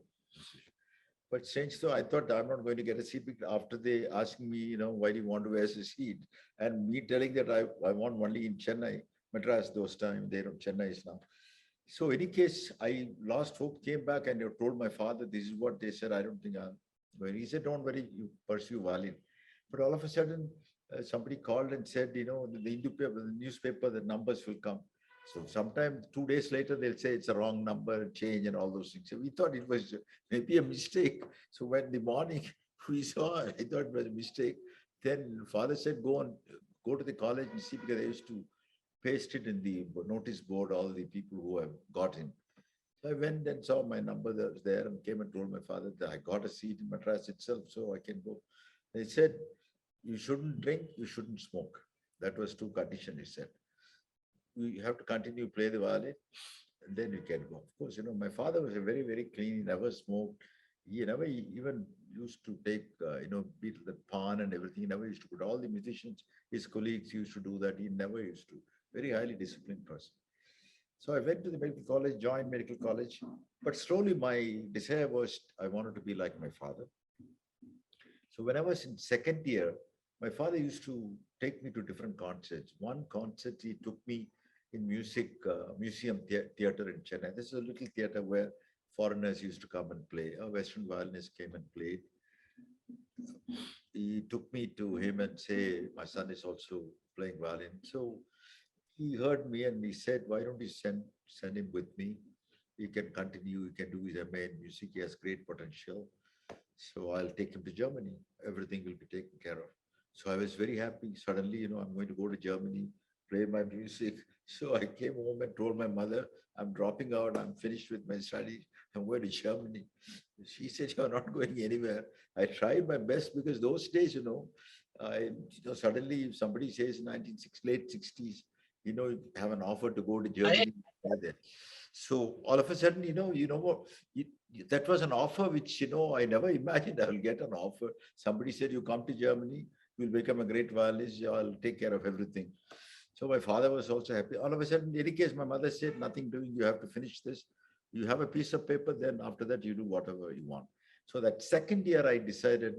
But strange though, I thought I'm not going to get a seat after they asking me, why do you want to wear a seat? And me telling that I want only in Chennai, Madras those times, they don't Chennai is now. So any case, I lost hope, came back and told my father, this is what they said. I don't think I'm going. He said, don't worry, you pursue violin. But all of a sudden, somebody called and said, the newspaper, the numbers will come. So sometime 2 days later, they'll say it's a wrong number, change and all those things. So we thought it was maybe a mistake. So when the morning we saw, I thought it was a mistake. Then father said, go to the college and see, because they used to paste it in the notice board, all the people who have got in. So I went and saw my number that was there and came and told my father that I got a seat in Madras itself, so I can go. They said, you shouldn't drink, you shouldn't smoke. That was two conditions, he said. You have to continue play the violin, and then you can go. Of course, my father was a very, very clean. He never smoked. He never even used to take, beat the pan and everything. He never used to put all the musicians, his colleagues used to do that. He never used to. Very highly disciplined person. So I went to the medical college, joined medical college, but slowly my desire was I wanted to be like my father. So when I was in second year, my father used to take me to different concerts. One concert, he took me in museum theater in Chennai. This is a little theater where foreigners used to come and play. A Western violinist came and played. He took me to him and say, my son is also playing violin. So he heard me and he said, why don't you send him with me? He can continue, he can do his MA in music. He has great potential. So I'll take him to Germany. Everything will be taken care of. So I was very happy. Suddenly, I'm going to go to Germany, play my music. So I came home and told my mother, I'm dropping out. I'm finished with my studies. I'm going to Germany. She said, you're not going anywhere. I tried my best because those days, suddenly if somebody says late 60s, you have an offer to go to Germany. So all of a sudden, what, that was an offer which, I never imagined I will get an offer. Somebody said, you come to Germany, you'll become a great violinist, I'll take care of everything. So my father was also happy. All of a sudden, in any case, my mother said, nothing doing, you have to finish this. You have a piece of paper, then after that, you do whatever you want. So that second year, I decided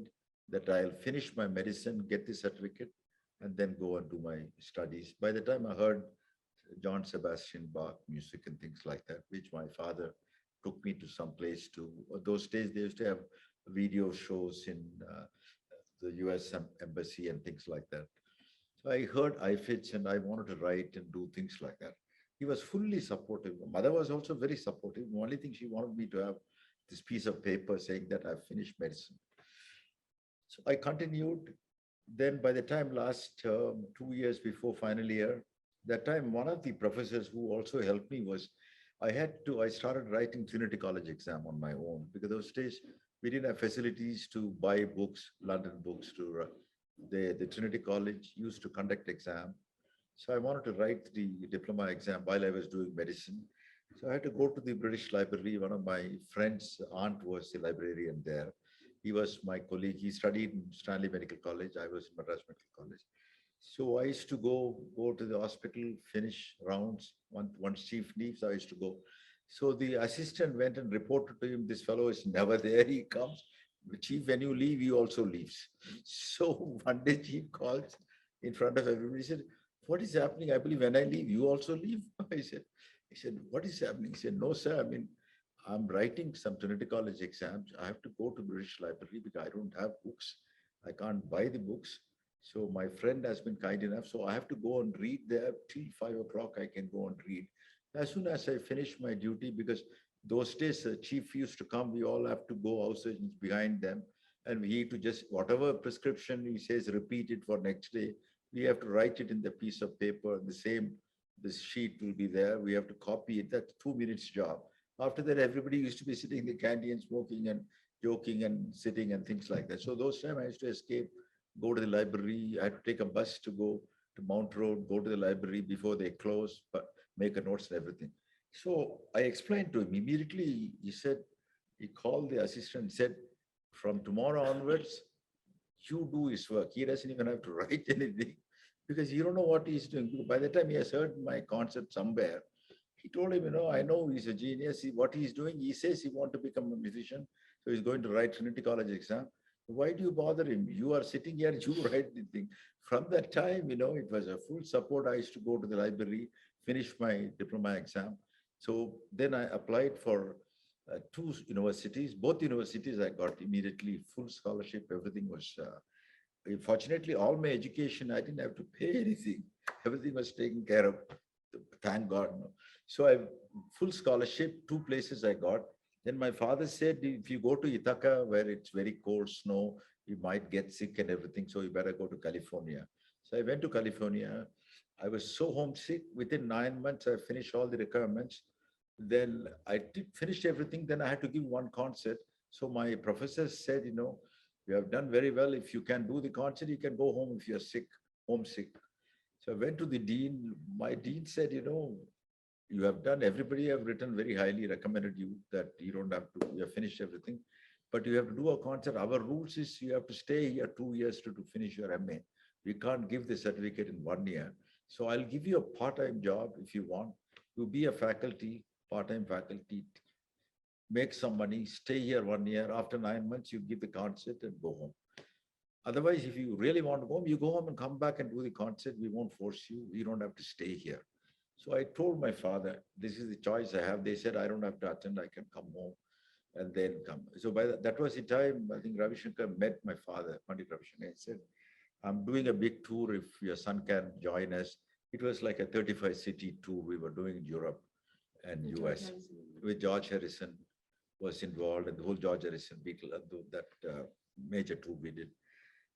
that I'll finish my medicine, get the certificate, and then go and do my studies. By the time I heard John Sebastian Bach music and things like that, which my father took me to some place to. Those days, they used to have video shows in the US embassy and things like that. So I heard IFITS and I wanted to write and do things like that. He was fully supportive. Mother was also very supportive. The only thing she wanted me to have this piece of paper saying that I've finished medicine. So I continued. Then by the time last 2 years before final year, that time one of the professors who also helped me was I started writing Trinity College exam on my own, because those days we didn't have facilities to buy books, London books to the Trinity College used to conduct exam. So I wanted to write the diploma exam while I was doing medicine. So I had to go to the British Library. One of my friends' aunt was a librarian there. He was my colleague. He studied in Stanley Medical College. I was in Madras Medical College. So I used to go to the hospital, finish rounds. Once chief leaves, I used to go. So the assistant went and reported to him, this fellow is never there. He comes, chief, when you leave, he also leaves. So one day chief calls in front of everybody, he said, what is happening? I believe when I leave, you also leave. He said, what is happening? He said, no, sir. I mean, I'm writing some Trinity College exams. I have to go to British Library because I don't have books. I can't buy the books. So my friend has been kind enough. So I have to go and read there till 5 o'clock. I can go and read. As soon as I finish my duty, because those days the chief used to come, we all have to go outside behind them. And we need to just, whatever prescription he says, repeat it for next day. We have to write it in the piece of paper, the same, this sheet will be there. We have to copy it. That's 2 minutes job. After that, everybody used to be sitting in the canteen smoking and joking and sitting and things like that. So those times I used to escape, go to the library. I had to take a bus to go to Mount Road, go to the library before they close, but make a notes and everything. So I explained to him immediately. He said, he called the assistant and said, from tomorrow onwards, you do his work. He doesn't even have to write anything because you don't know what he's doing. By the time he has heard my concept somewhere, he told him, I know he's a genius. What he's doing, he says he wants to become a musician. So he's going to write Trinity College exam. Why do you bother him? You are sitting here, you write the thing. From that time, it was a full support. I used to go to the library, finish my diploma exam. So then I applied for 2 universities. Both universities I got immediately full scholarship. Everything was, fortunately, all my education, I didn't have to pay anything. Everything was taken care of. Thank God. So I full scholarship, 2 places I got. Then my father said, if you go to Ithaca, where it's very cold snow, you might get sick and everything. So you better go to California. So I went to California. I was so homesick. Within 9 months, I finished all the requirements. Then I finished everything. Then I had to give one concert. So my professor said, you have done very well. If you can do the concert, you can go home if you're sick, homesick. So I went to the dean. My dean said, you have done, everybody have written very highly, recommended you that you don't have to, you have finished everything, but you have to do a concert. Our rules is you have to stay here 2 years to finish your MA. We can't give the certificate in 1 year. So I'll give you a part-time job if you want. You be a faculty, part-time faculty, make some money, stay here 1 year. After 9 months, you give the concert and go home. Otherwise, if you really want to go home, you go home and come back and do the concert. We won't force you. You don't have to stay here. So I told my father, this is the choice I have. They said, I don't have to attend. I can come home and then come. So that was the time, I think Ravi Shankar met my father, Pandit Ravi Shankar. He said, I'm doing a big tour if your son can join us. It was like a 35 city tour we were doing in Europe and US with George Harrison was involved and the whole George Harrison Beatle, that major tour we did.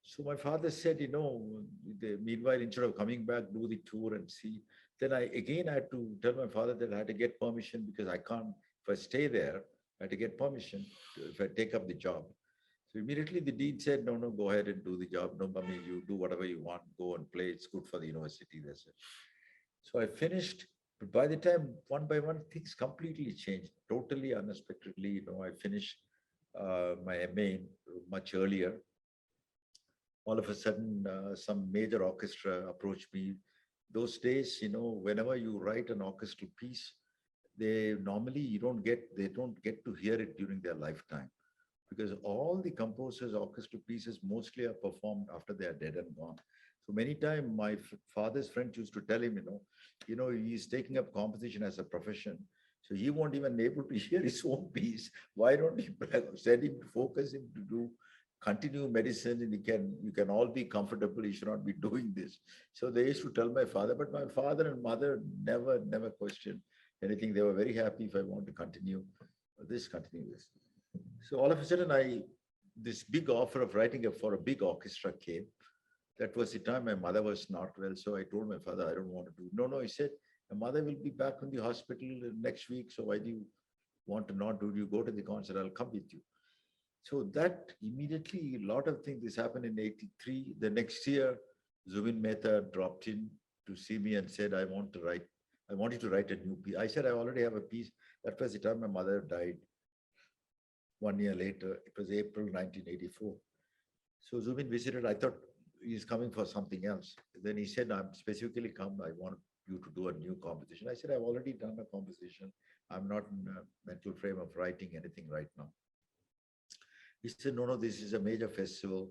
So my father said, meanwhile, instead of coming back, do the tour and see. Then I had to tell my father that I had to get permission because I can't, if I stay there, I had to get permission if I take up the job. So immediately the dean said, no, go ahead and do the job. No, mommy, you do whatever you want, go and play. It's good for the university. That's it. So I finished, but by the time, one by one, things completely changed, totally unexpectedly. I finished my MA much earlier. All of a sudden, some major orchestra approached me. Those days, whenever you write an orchestral piece, they don't get to hear it during their lifetime because all the composers' orchestral pieces mostly are performed after they are dead and gone. So many times my father's friends used to tell him, he's taking up composition as a profession. So he won't even able to hear his own piece. Why don't you send him to focus him to continue medicine and you can all be comfortable. You should not be doing this. So they used to tell my father, but my father and mother never questioned anything. They were very happy if I want to continue this. So all of a sudden, this big offer of writing for a big orchestra came. That was the time my mother was not well. So I told my father, I don't want to do. No, he said, my mother will be back in the hospital next week. So why do you want to not do? You go to the concert, I'll come with you. So that immediately, a lot of things, this happened in 83. The next year, Zubin Mehta dropped in to see me and said, I want you to write a new piece. I said, I already have a piece. That was the time my mother died. 1 year later, it was April 1984. So Zubin visited, I thought he's coming for something else. Then he said, I'm specifically come, I want you to do a new composition. I said, I've already done a composition. I'm not in a mental frame of writing anything right now. He said, no, no, this is a major festival.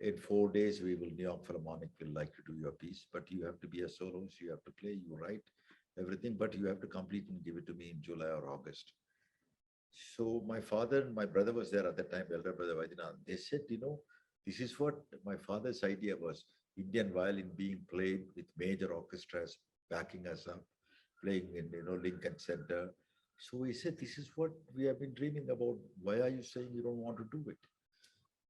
In 4 days, we will, New York Philharmonic will like to do your piece, but you have to be a soloist, you have to play, you write everything, but you have to complete and give it to me in July or August. So my father and my brother was there at that time, elder brother Vaidyanathan. They said, this is what my father's idea was. Indian violin being played with major orchestras backing us up, playing in, Lincoln Center. So he said, this is what we have been dreaming about. Why are you saying you don't want to do it?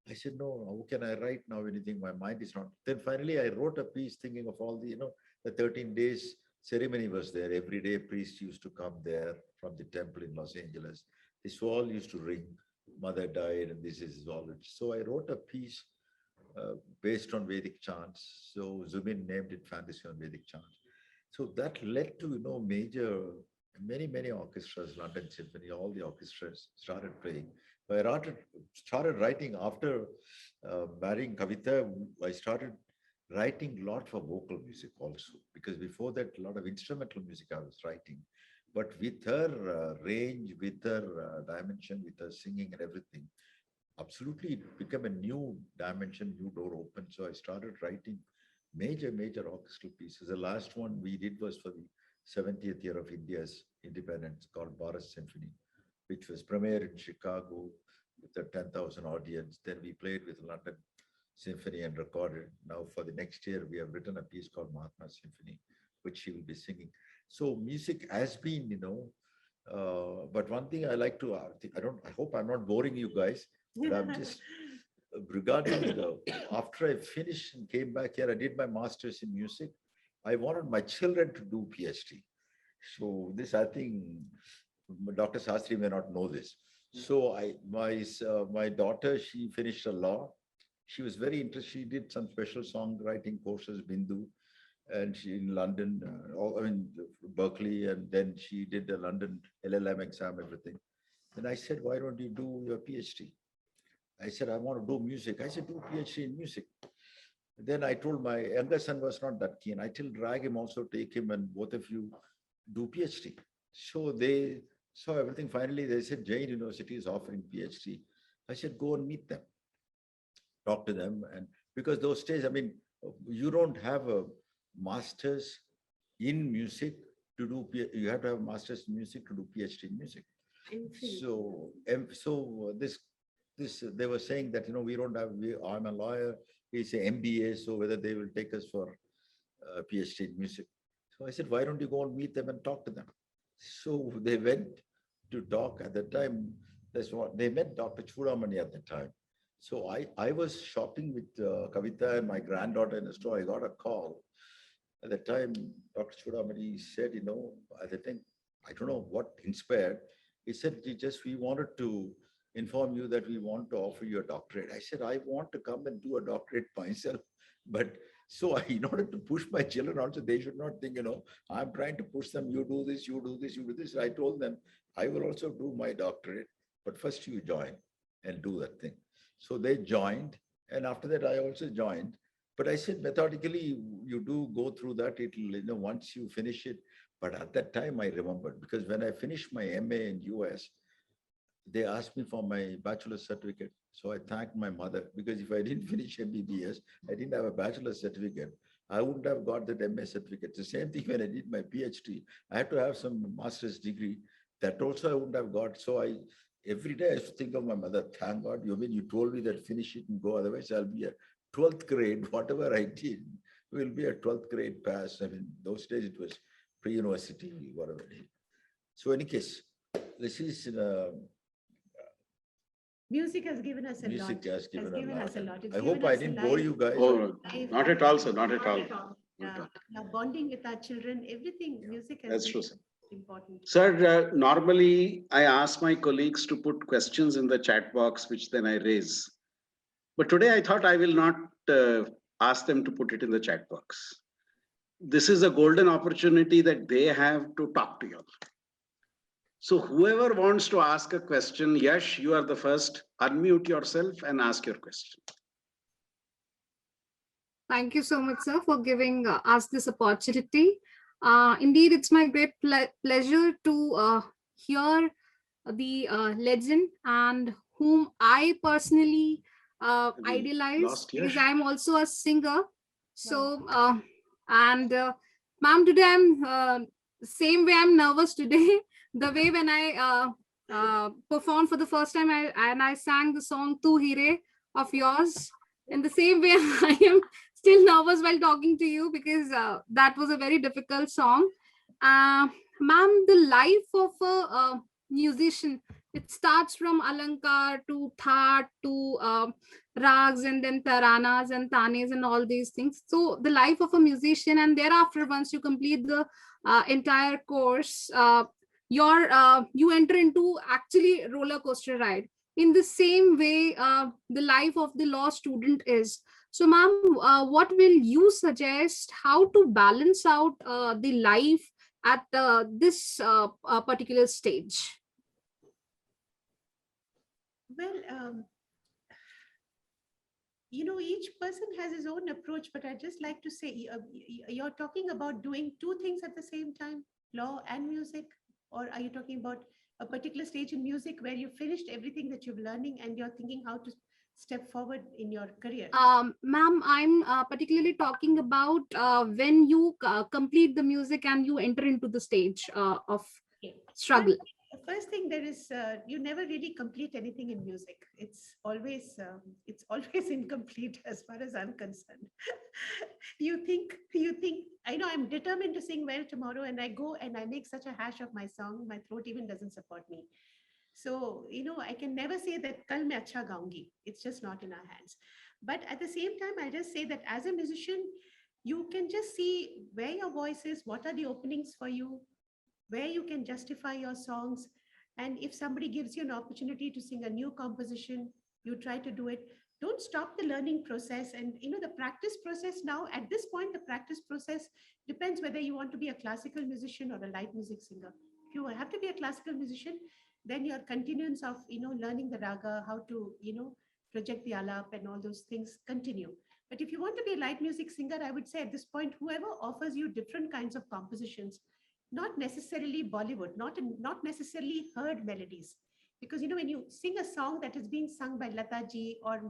I said, no, how can I write now anything? My mind is not. Then finally I wrote a piece thinking of all the 13 days ceremony was there. Every day priest used to come there from the temple in Los Angeles. This all used to ring. Mother died and this is all. So I wrote a piece based on Vedic chants. So Zubin named it Fantasy on Vedic chants. So that led to, many orchestras, London Symphony, all the orchestras started playing. I started writing after marrying Kavita. I started writing a lot for vocal music also, because before that, a lot of instrumental music I was writing. But with her range, with her dimension, with her singing and everything, absolutely it became a new dimension, new door open. So I started writing major orchestral pieces. The last one we did was for the 70th year of India's independence, called Bharat Symphony, which was premiered in Chicago with a 10,000 audience. Then we played with London Symphony and recorded. Now for the next year, we have written a piece called Mahatma Symphony, which she will be singing. So music has been, but one thing I like to, I hope I'm not boring you guys, but I'm just regarding after I finished and came back here, I did my master's in music. I wanted my children to do PhD. So this, I think, Dr. Shastri may not know this. So my daughter, she finished a law. She was very interested. She did some special songwriting courses, Bindu, and she in London, Berkeley, and then she did the London LLM exam, everything. And I said, why don't you do your PhD? I said, I want to do music. I said, do PhD in music. Then I told my younger son was not that keen. I till drag him also, take him, and both of you do PhD. So they saw everything. Finally, they said, Jain University is offering PhD. I said, go and meet them, talk to them. And because those days, you don't have a master's in music to do, you have to have a master's in music to do PhD in music. So this, they were saying that, we don't have, I'm a lawyer, he's an MBA, so whether they will take us for PhD in music. So I said, why don't you go and meet them and talk to them? So they went to talk. At the time, that's what they met Dr. Chudamani at the time. So I was shopping with Kavita and my granddaughter in a store. I got a call. At the time, Dr. Chudamani said, at the time, I don't know what inspired. He said, we wanted to inform you that we want to offer you a doctorate. I said, I want to come and do a doctorate myself. But so in order to push my children also, they should not think, I'm trying to push them, you do this, you do this, you do this. I told them, I will also do my doctorate, but first you join and do that thing. So they joined. And after that, I also joined. But I said, methodically, you do go through that. It'll, once you finish it. But at that time, I remembered, because when I finished my MA in US, they asked me for my bachelor's certificate. So I thanked my mother, because if I didn't finish MBBS, I didn't have a bachelor's certificate, I wouldn't have got that MA certificate. The same thing when I did my PhD, I had to have some master's degree. That also I wouldn't have got. So every day I used to think of my mother, thank God, you told me that finish it and go, otherwise I'll be a 12th grade, whatever I did, will be a 12th grade pass. Those days it was pre-university, whatever it is. So in any case, this is music has given us a lot. Music has given us a lot. I hope I didn't bore you guys. Oh, not at all, sir, not at all. Yeah, bonding with our children, everything, music has That's been true, sir. important. Sir, normally I ask my colleagues to put questions in the chat box, which then I raise. But today I thought I will not ask them to put it in the chat box. This is a golden opportunity that they have to talk to you. So whoever wants to ask a question, Yash, you are the first. Unmute yourself and ask your question. Thank you so much, sir, for giving us this opportunity. Indeed, it's my great pleasure to hear the legend and whom I personally We idolize lost because Yash. I'm also a singer. Wow. So, and ma'am, today I'm same way I'm nervous today. The way when I performed for the first time and I sang the song Tu Hire of yours. In the same way, I am still nervous while talking to you because that was a very difficult song. Ma'am, the life of a musician, it starts from Alankar to Thaat to rags and then taranas and tanes and all these things. So the life of a musician, and thereafter, once you complete the entire course, you enter into actually roller coaster ride. In the same way, the life of the law student is. So, ma'am, what will you suggest? How to balance out the life at this particular stage? Well, each person has his own approach, but I'd just like to say you're talking about doing two things at the same time, law and music, or are you talking about a particular stage in music where you finished everything that you're learning and you're thinking how to step forward in your career? Ma'am, I'm particularly talking about when you complete the music and you enter into the stage of Okay. Well, struggle. first thing there is you never really complete anything in music. It's always incomplete as far as I'm concerned. You think I know I'm determined to sing well tomorrow, and I go and I make such a hash of my song, my throat even doesn't support me. So, I can never say that kal main acha gaungi. It's just not in our hands. But at the same time, I'll just say that as a musician, you can just see where your voice is, what are the openings for you, where you can justify your songs. And if somebody gives you an opportunity to sing a new composition, you try to do it. Don't stop the learning process. And the practice process now, at this point, the practice process depends whether you want to be a classical musician or a light music singer. If you have to be a classical musician, then your continuance of learning the raga, how to project the alap and all those things continue. But if you want to be a light music singer, I would say at this point, whoever offers you different kinds of compositions, not necessarily Bollywood, not necessarily heard melodies. Because when you sing a song that is being sung by Lata ji or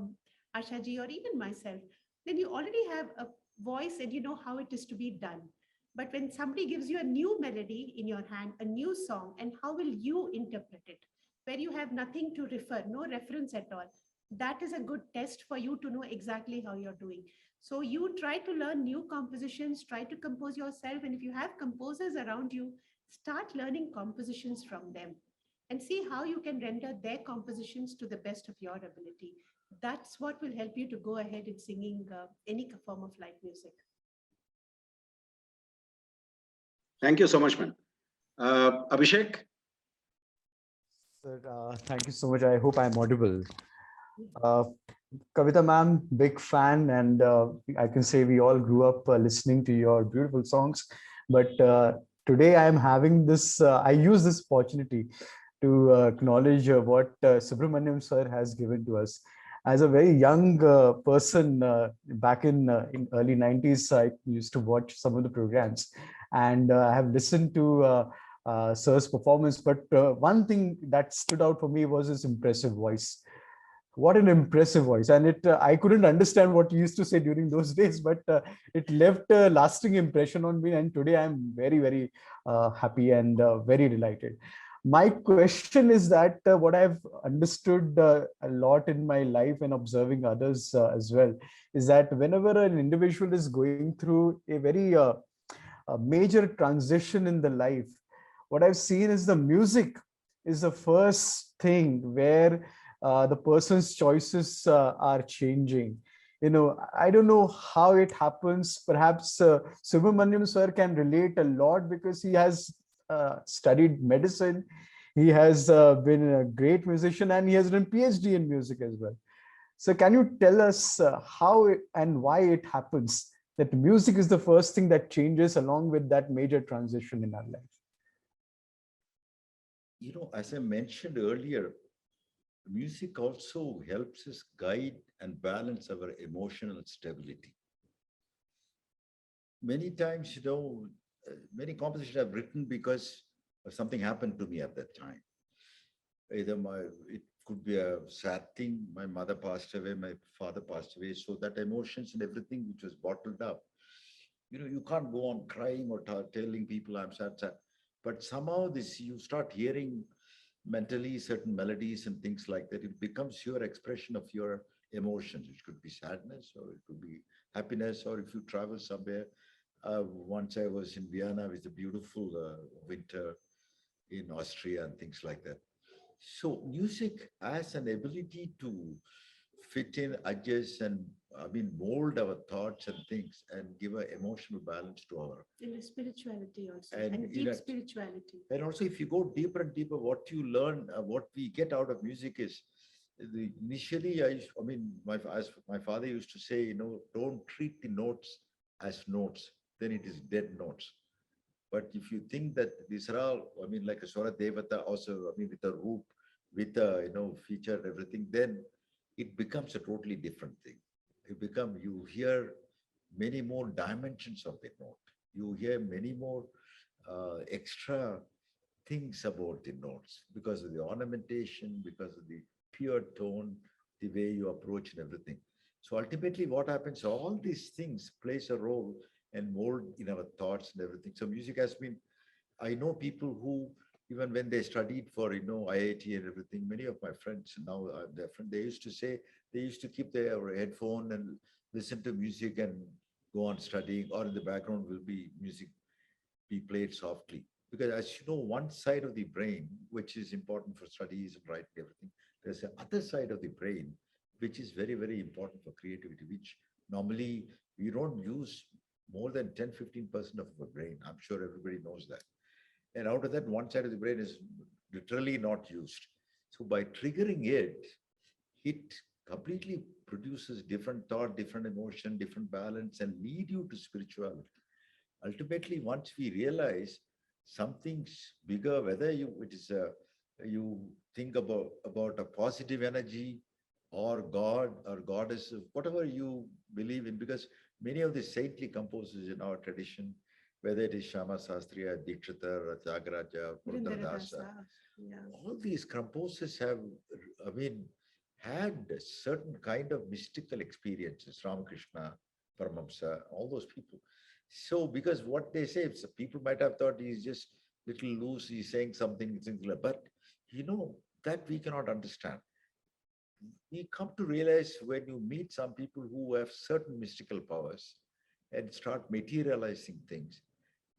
Asha ji or even myself, then you already have a voice and you know how it is to be done. But when somebody gives you a new melody in your hand, a new song, and how will you interpret it? Where you have nothing to refer, no reference at all. That is a good test for you to know exactly how you're doing. So you try to learn new compositions, try to compose yourself. And if you have composers around you, start learning compositions from them and see how you can render their compositions to the best of your ability. That's what will help you to go ahead in singing any form of light music. Thank you so much, man. Abhishek? Sir, thank you so much. I hope I'm audible. Kavita ma'am, big fan, and I can say we all grew up listening to your beautiful songs. But today I am having this, I use this opportunity to acknowledge what Subramaniam sir has given to us. As a very young person, back in early 90s, I used to watch some of the programs, and I have listened to sir's performance. But one thing that stood out for me was his impressive voice. What an impressive voice. And I couldn't understand what you used to say during those days, but it left a lasting impression on me. And today I'm very, very happy and very delighted. My question is that what I've understood a lot in my life and observing others as well, is that whenever an individual is going through a very a major transition in the life, what I've seen is the music is the first thing where the person's choices are changing. I don't know how it happens. Perhaps Subramaniam sir can relate a lot because he has studied medicine. He has been a great musician, and he has done PhD in music as well. So can you tell us how and why it happens that music is the first thing that changes along with that major transition in our life? As I mentioned earlier, music also helps us guide and balance our emotional stability. Many times, many compositions I've written because something happened to me at that time. Either it could be a sad thing. My mother passed away, my father passed away. So that emotions and everything which was bottled up, you can't go on crying or telling people I'm sad, sad. But somehow you start hearing mentally certain melodies and things like that. It becomes your expression of your emotions. It could be sadness or it could be happiness, or if you travel somewhere. Once I was in Vienna with a beautiful winter in Austria and things like that. So music has an ability to fit in, adjust, and mold our thoughts and things and give an emotional balance to our. In the spirituality also, And and deep spirituality. And also, if you go deeper and deeper, what you learn, what we get out of music is initially, as my father used to say, don't treat the notes as notes, then it is dead notes. But if you think that these are all, like a Swara Devata also, with a root, with a, feature and everything, then it becomes a totally different thing. You hear many more dimensions of the note. You hear many more extra things about the notes because of the ornamentation, because of the pure tone, the way you approach and everything. So ultimately what happens, all these things plays a role and mold in our thoughts and everything. So music has been, I know people who, even when they studied for, IIT and everything, many of my friends now, their friends, they used to say, they used to keep their headphone and listen to music and go on studying, or in the background will be music be played softly. Because as you know, one side of the brain, which is important for studies and writing everything, there's the other side of the brain, which is very, very important for creativity, which normally we don't use more than 10-15% of our brain. I'm sure everybody knows that. And out of that, one side of the brain is literally not used. So by triggering it, it completely produces different thought, different emotion, different balance, and lead you to spirituality. Ultimately, once we realize something's bigger, whether you think about a positive energy or God or goddess, whatever you believe in, because many of the saintly composers in our tradition, whether it is Shama Sastri, Dikshita, Tyagaraja, Purandaradasa, Yeah. all these composers have, had a certain kind of mystical experiences. Ramakrishna, Paramahamsa, all those people. So, because what they say, people might have thought he's just little loose, he's saying something, but that we cannot understand. We come to realize when you meet some people who have certain mystical powers and start materializing things,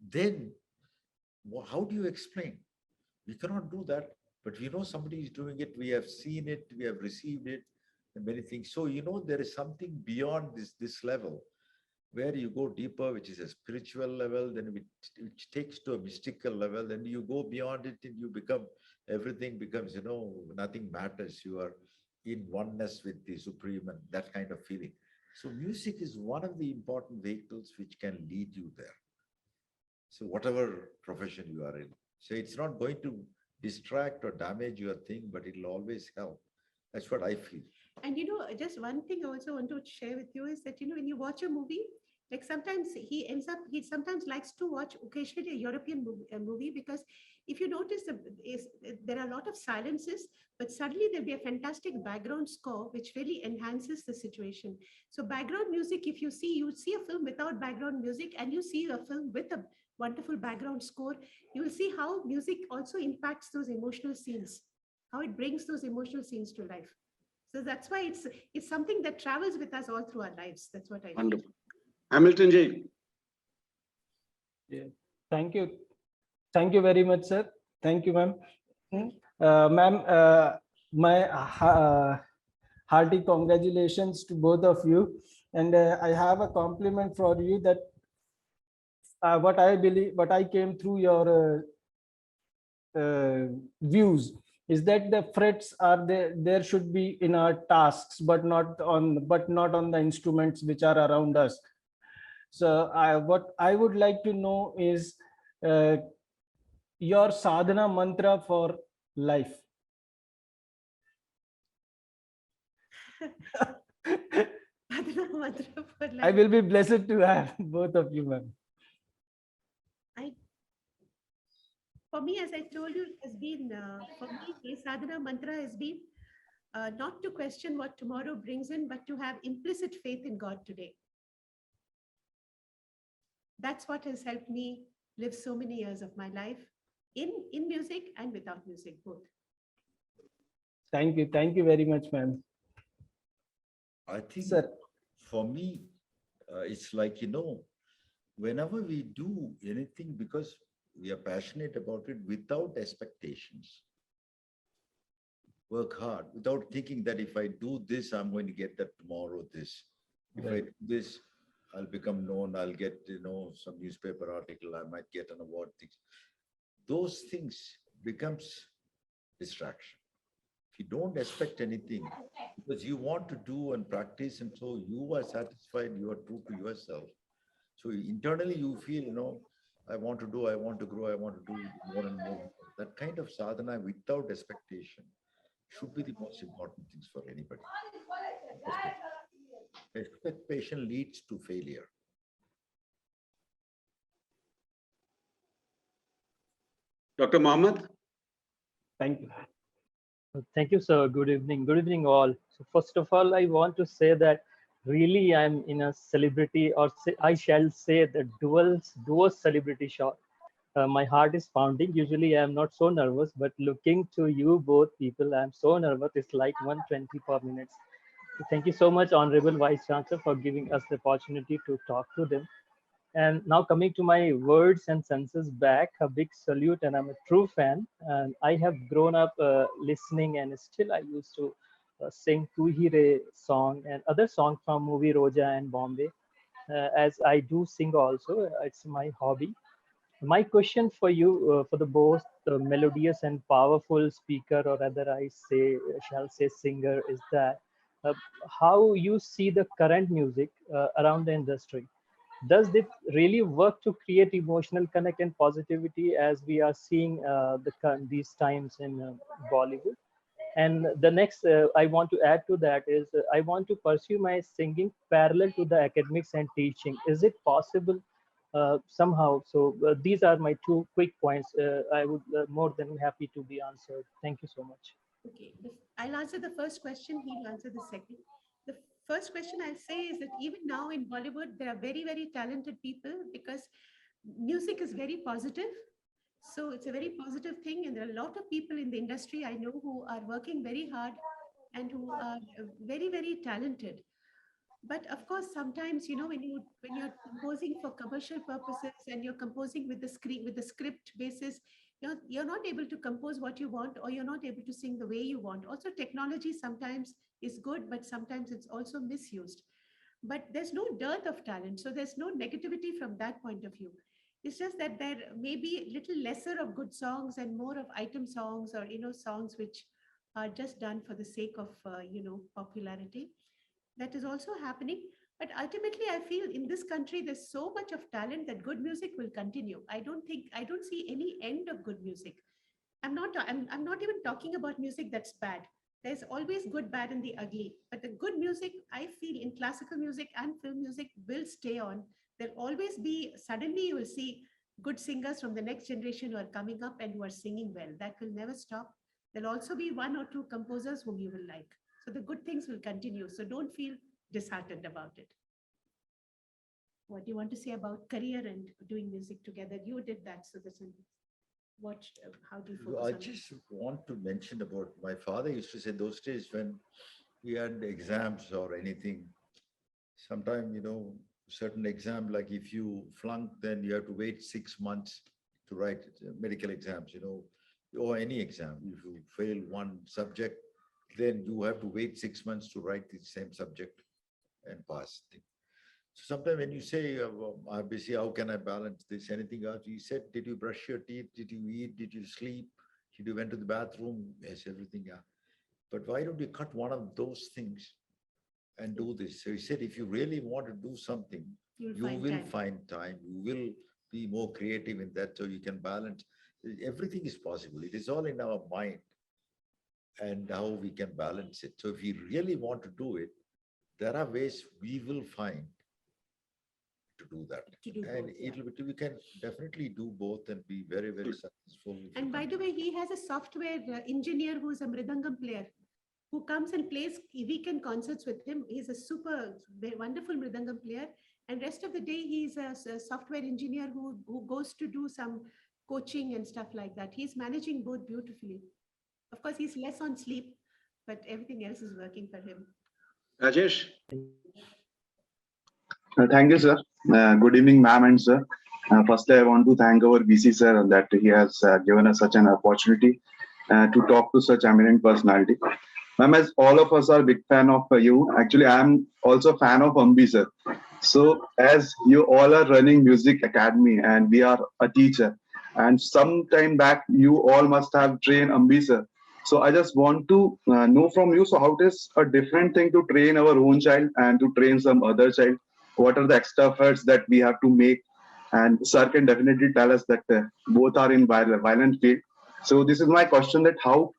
then how do you explain? We cannot do that, but we know somebody is doing it. We have seen it, we have received it, and many things. So, there is something beyond this level where you go deeper, which is a spiritual level, then which takes to a mystical level, then you go beyond it and you become, everything becomes, nothing matters. You are in oneness with the Supreme and that kind of feeling. So music is one of the important vehicles which can lead you there. So whatever profession you are in, so it's not going to distract or damage your thing, but it'll always help. That's what I feel. And just one thing I also want to share with you is that, when you watch a movie, like sometimes he sometimes likes to watch occasionally a European movie because if you notice, there are a lot of silences, but suddenly there'll be a fantastic background score which really enhances the situation. So background music, if you see a film without background music and you see a film with a wonderful background score, you will see how music also impacts those emotional scenes, how it brings those emotional scenes to life. So that's why it's something that travels with us all through our lives. That's what I feel. Wonderful. Hamilton Ji. Yeah. Thank you. Thank you very much, sir. Thank you, ma'am. Ma'am, my hearty congratulations to both of you. And I have a compliment for you that what I came through your views is that the frets are there should be in our tasks, but not on the instruments which are around us. So what I would like to know is your sadhana mantra for life. Sadhana mantra for life. I will be blessed to have both of you, ma'am. I For me, as I told you, it has been, for me, the sadhana mantra has been not to question what tomorrow brings in, but to have implicit faith in God today. That's what has helped me live so many years of my life in music and without music, both. Thank you. Thank you very much, ma'am. I think Sir. for me, it's like, whenever we do anything because we are passionate about it without expectations, work hard without thinking that if I do this, I'm going to get that tomorrow this. If I Right. do this, I'll become known, I'll get, some newspaper article, I might get an award, things. Those things becomes distraction. If you don't expect anything, because you want to do and practice, and so you are satisfied, you are true to yourself. So internally you feel, I want to do, I want to grow, I want to do more and more. That kind of sadhana without expectation should be the most important things for anybody. Expectation leads to failure. Dr. Mohammed? Thank you. Thank you, sir. Good evening. Good evening, all. So first of all, I want to say that really I'm in a celebrity, or say, I shall say the dual celebrity shot. My heart is pounding. Usually I'm not so nervous, but looking to you both people, I'm so nervous. It's like 120 per minute. So thank you so much, Honorable Vice Chancellor, for giving us the opportunity to talk to them. And now coming to my words and senses back, a big salute, and I'm a true fan. And I have grown up listening, and still I used to sing Tu Hi Re song and other songs from movie Roja and Bombay. As I do sing also, it's my hobby. My question for you, for the both melodious and powerful speaker, or rather I shall say singer, is that uh, how you see the current music around the industry. Does it really work to create emotional connect and positivity as we are seeing these times in Bollywood? And the next I want to add to that is I want to pursue my singing parallel to the academics and teaching. Is it possible somehow? So these are my two quick points. I would more than happy to be answered. Thank you so much. Okay, I'll answer the first question, he'll answer the second. The first question I'll say is that even now in Bollywood, there are very, very talented people because music is very positive. So it's a very positive thing. And there are a lot of people in the industry I know who are working very hard and who are very, very talented. But of course, sometimes, when you're composing for commercial purposes and you're composing with the script basis, you're not able to compose what you want, or you're not able to sing the way you want. Also, technology sometimes is good, but sometimes it's also misused. But there's no dearth of talent, so there's no negativity from that point of view. It's just that there may be a little lesser of good songs and more of item songs, or songs which are just done for the sake of popularity. That is also happening. But ultimately, I feel in this country, there's so much of talent that good music will continue. I don't see any end of good music. I'm not even talking about music that's bad. There's always good, bad, and the ugly. But the good music, I feel in classical music and film music will stay on. There'll always be, suddenly you will see good singers from the next generation who are coming up and who are singing well. That will never stop. There'll also be one or two composers whom you will like. So the good things will continue. So don't feel disheartened about it. What do you want to say about career and doing music together? You did that. So that's how do you focus I on just want to mention about my father used to say those days when we had exams or anything, sometime, certain exam, like if you flunk, then you have to wait 6 months to write medical exams, or any exam. If you fail one subject, then you have to wait 6 months to write the same subject and pass. So sometimes when you say, I'm busy, how can I balance this? Anything else? He said, did you brush your teeth? Did you eat? Did you sleep? Did you went to the bathroom? Yes, everything, yeah. But why don't you cut one of those things and do this? So he said, if you really want to do something, you will find time. You will be more creative in that, so you can balance. Everything is possible. It is all in our mind and how we can balance it. So if we really want to do it, there are ways we will find to do that. To do And both, yeah. we can definitely do both and be very, very successful. if we And by the continue. way, he has a software engineer who's a Mridangam player who comes and plays weekend concerts with him. He's a super wonderful Mridangam player. And rest of the day, he's a software engineer who goes to do some coaching and stuff like that. He's managing both beautifully. Of course, he's less on sleep, but everything else is working for him. Rajesh, Thank you, sir. Good evening, ma'am and sir. Firstly, I want to thank our VC sir that he has given us such an opportunity to talk to such eminent personality. Ma'am, as all of us are big fan of you, actually, I am also a fan of Ambi sir. So, as you all are running Music Academy and we are a teacher, and some time back, you all must have trained Ambi sir. So, I just want to know from you, so how it is a different thing to train our own child and to train some other child? What are the extra efforts that we have to make? And sir can definitely tell us that both are in violent field. So this is my question, that how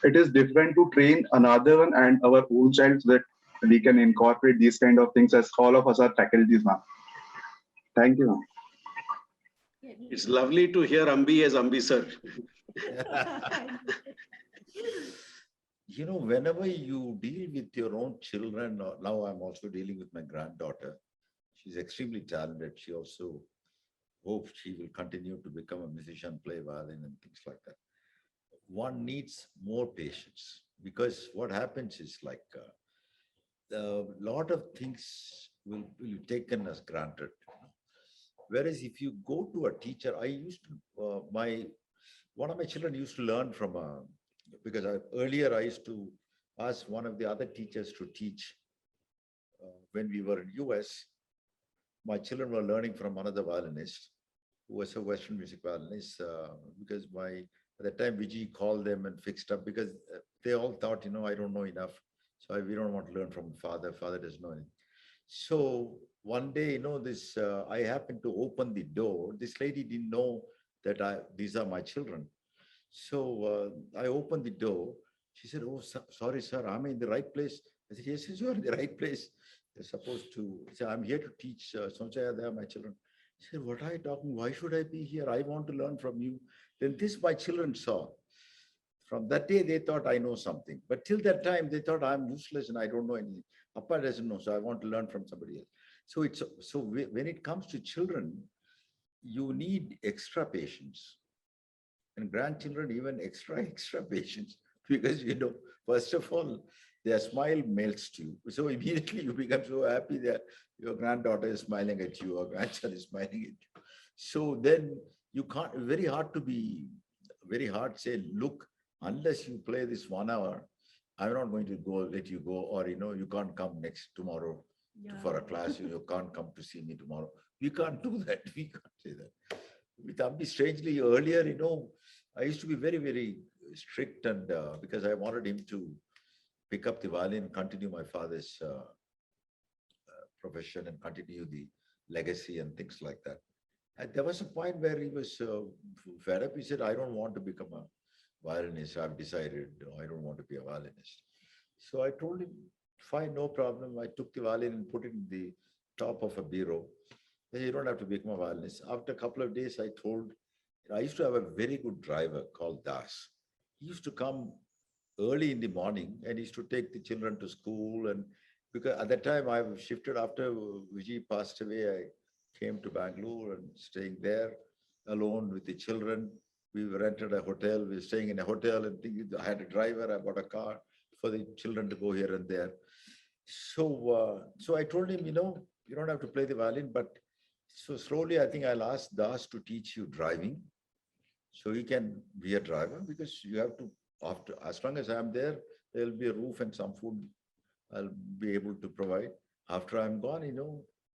it is different to train another one and our own child, so that we can incorporate these kind of things, as all of us are faculties now. Thank you. it's lovely to hear Ambi as Ambi sir. You know, whenever you deal with your own children, or now I'm also dealing with my granddaughter. She's extremely talented. She also hopes she will continue to become a musician, play violin and things like that. One needs more patience, because what happens is like a lot of things will be taken as granted. Whereas if you go to a teacher, I used to, one of my children used to learn from because earlier I used to ask one of the other teachers to teach when we were in US. My children were learning from another violinist who was a Western music violinist, because at the time Vijay called them and fixed up, because they all thought, I don't know enough. So we don't want to learn from father. Father doesn't know anything. So one day, this I happened to open the door. This lady didn't know that these are my children. So I opened the door. She said, "Oh, sorry, sir, am I in the right place?" I said, "Yes, you are in the right place. You're supposed to say, I'm here to teach Sonchaya, they are my children." She said, "What are you talking? Why should I be here? I want to learn from you." Then this my children saw. From that day, they thought I know something. But till that time, they thought I'm useless and I don't know anything. Appa doesn't know, so I want to learn from somebody else. So when it comes to children, you need extra patience. And grandchildren, even extra patience. Because, first of all, their smile melts to you. So immediately you become so happy that your granddaughter is smiling at you, or grandson is smiling at you. So then you can't, very hard to say, look, unless you play this 1 hour, I'm not going to let you go, or, you can't come tomorrow for a class, you can't come to see me tomorrow. We can't do that. We can't say that. With Ambi, strangely, earlier, I used to be very, very strict, and because I wanted him to pick up the violin, continue my father's profession and continue the legacy and things like that. And there was a point where he was fed up. He said, "I don't want to become a violinist. I've decided I don't want to be a violinist." So I told him, "Fine, no problem." I took the violin and put it in the top of a bureau. I said, "You don't have to become a violinist." After a couple of days, I used to have a very good driver called Das. He used to come early in the morning and he used to take the children to school. And because at that time I shifted after Vijay passed away, I came to Bangalore and staying there alone with the children. We rented a hotel. We were staying in a hotel and I had a driver. I bought a car for the children to go here and there. So I told him, you don't have to play the violin, but so slowly I think I'll ask Das to teach you driving. So he can be a driver, because you have to, as long as I'm there, there'll be a roof and some food I'll be able to provide. After I'm gone,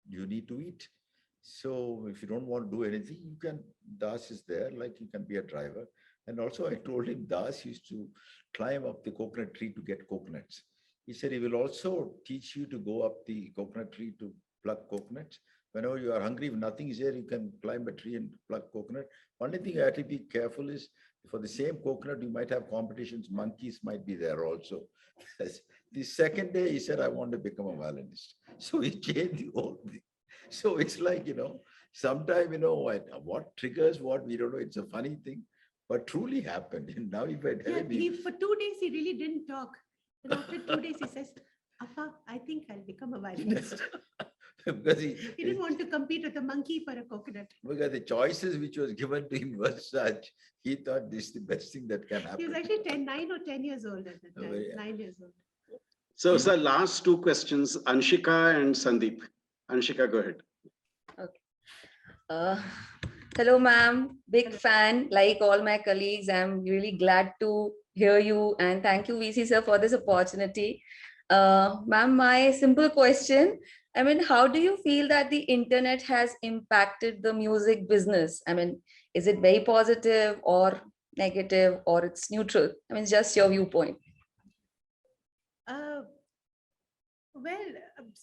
you need to eat. So if you don't want to do anything, Das is there, like you can be a driver. And also I told him Das used to climb up the coconut tree to get coconuts. He said he will also teach you to go up the coconut tree to pluck coconuts. Whenever you are hungry, if nothing is there, you can climb a tree and pluck coconut. Only thing you have to be careful is, for the same coconut, you might have competitions. Monkeys might be there also. The second day, he said, "I want to become a violinist." So he changed the whole thing. So it's like, sometime, what triggers what, we don't know. It's a funny thing, but truly happened. And now if I tell Yeah, him, for 2 days, he really didn't talk. And after 2 days, he says, Appa, I think I'll become a violinist. because He didn't want to compete with a monkey for a coconut. because the choices which was given to him was such, he thought this is the best thing that can He was happen. actually 9 or 10 years old at the Oh, time, very- 9 years old. So, sir, last two questions, Anshika and Sandeep. Anshika, go ahead. Uh, Hello, ma'am. Big fan, like all my colleagues. I'm really glad to hear you and thank you, VC sir, for this opportunity. Ma'am, my simple question. I mean, how do you feel that the internet has impacted the music business? I mean, is it very positive or negative or it's neutral? I mean, just your viewpoint. Well,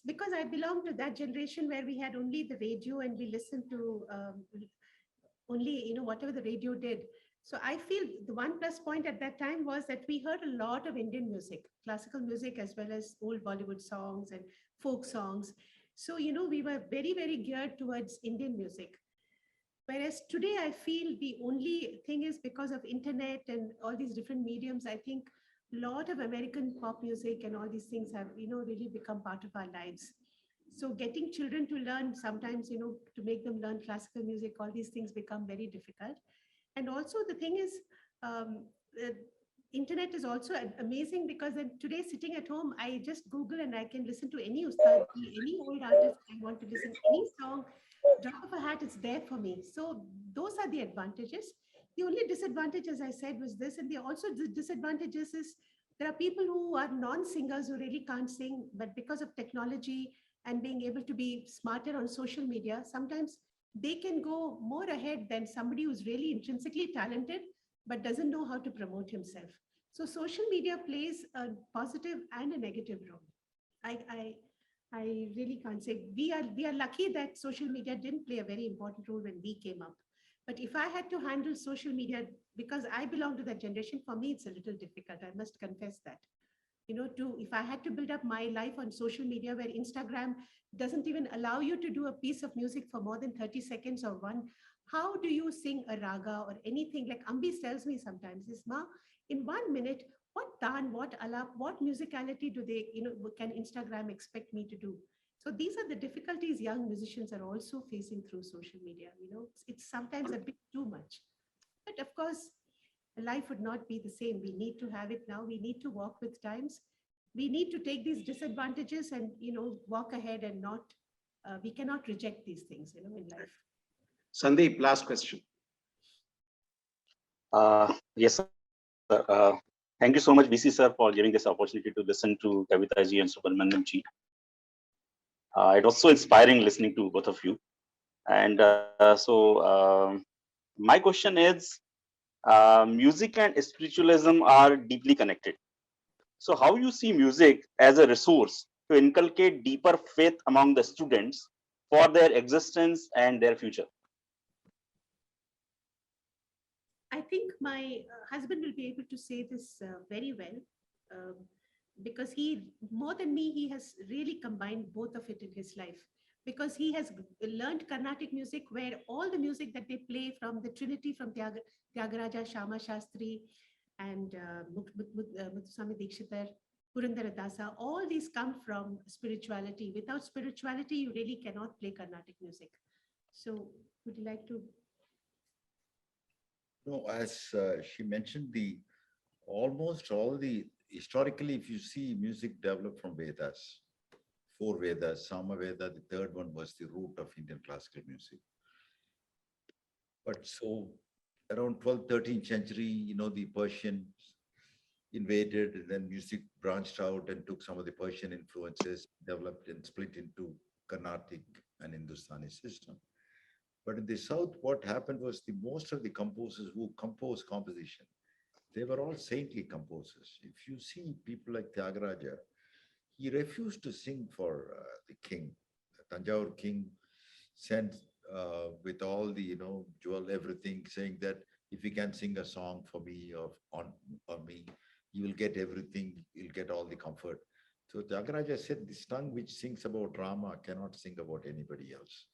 because I belong to that generation where we had only the radio and we listened to only, whatever the radio did. So I feel the one plus point at that time was that we heard a lot of Indian music, classical music, as well as old Bollywood songs and folk songs. So, we were very, very geared towards Indian music. Whereas today I feel the only thing is because of internet and all these different mediums, I think a lot of American pop music and all these things have, really become part of our lives. So getting children to learn sometimes, to make them learn classical music, all these things become very difficult. And also the thing is, the internet is also amazing because then today sitting at home, I just Google and I can listen to any ustad, any old artist I want to listen, any song, drop of a hat, it's there for me. So those are the advantages. The only disadvantage, as I said, was this, and the disadvantages is there are people who are non-singers who really can't sing, but because of technology and being able to be smarter on social media, sometimes they can go more ahead than somebody who's really intrinsically talented, but doesn't know how to promote himself. So social media plays a positive and a negative role. I really can't say. We are lucky that social media didn't play a very important role when we came up. But if I had to handle social media, because I belong to that generation, for me, it's a little difficult. I must confess that. If I had to build up my life on social media where Instagram doesn't even allow you to do a piece of music for more than 30 seconds or one, how do you sing a raga or anything? Like Ambi tells me sometimes, is Ma, in 1 minute, what tan, what alap, what musicality do they, can Instagram expect me to do? So these are the difficulties young musicians are also facing through social media. It's sometimes a bit too much. But of course, life would not be the same. We need to have it now. We need to walk with times. We need to take these disadvantages and, walk ahead and not, we cannot reject these things, in life. Sandeep, last question. Yes, sir. Thank you so much, VC sir, for giving this opportunity to listen to Kavita ji and Subramaniam ji. It was so inspiring listening to both of you. And my question is, music and spiritualism are deeply connected. So how you see music as a resource to inculcate deeper faith among the students for their existence and their future? I think my husband will be able to say this very well, because he, more than me, he has really combined both of it in his life. Because he has learned Carnatic music, where all the music that they play from the Trinity, from Tyagaraja, Shama Shastri, and Muthuswami Dikshitar, Purandara Dasa, all these come from spirituality. Without spirituality, you really cannot play Carnatic music. So would you like to? No, as she mentioned, almost all the, historically, if you see music developed from Vedas, 4 Vedas, Sama Veda, the third one was the root of Indian classical music. But so around 12th, 13th century, the Persians invaded, and then music branched out and took some of the Persian influences, developed and split into Carnatic and Hindustani system. But in the South, what happened was most of the composers who composed composition, they were all saintly composers. If you see people like Tyagaraja, he refused to sing for the king. The Tanjore king sent with all the, jewel, everything, saying that if you can sing a song for me or on me, you will get everything, you'll get all the comfort. So Tyagaraja said, this tongue which sings about Rama cannot sing about anybody else.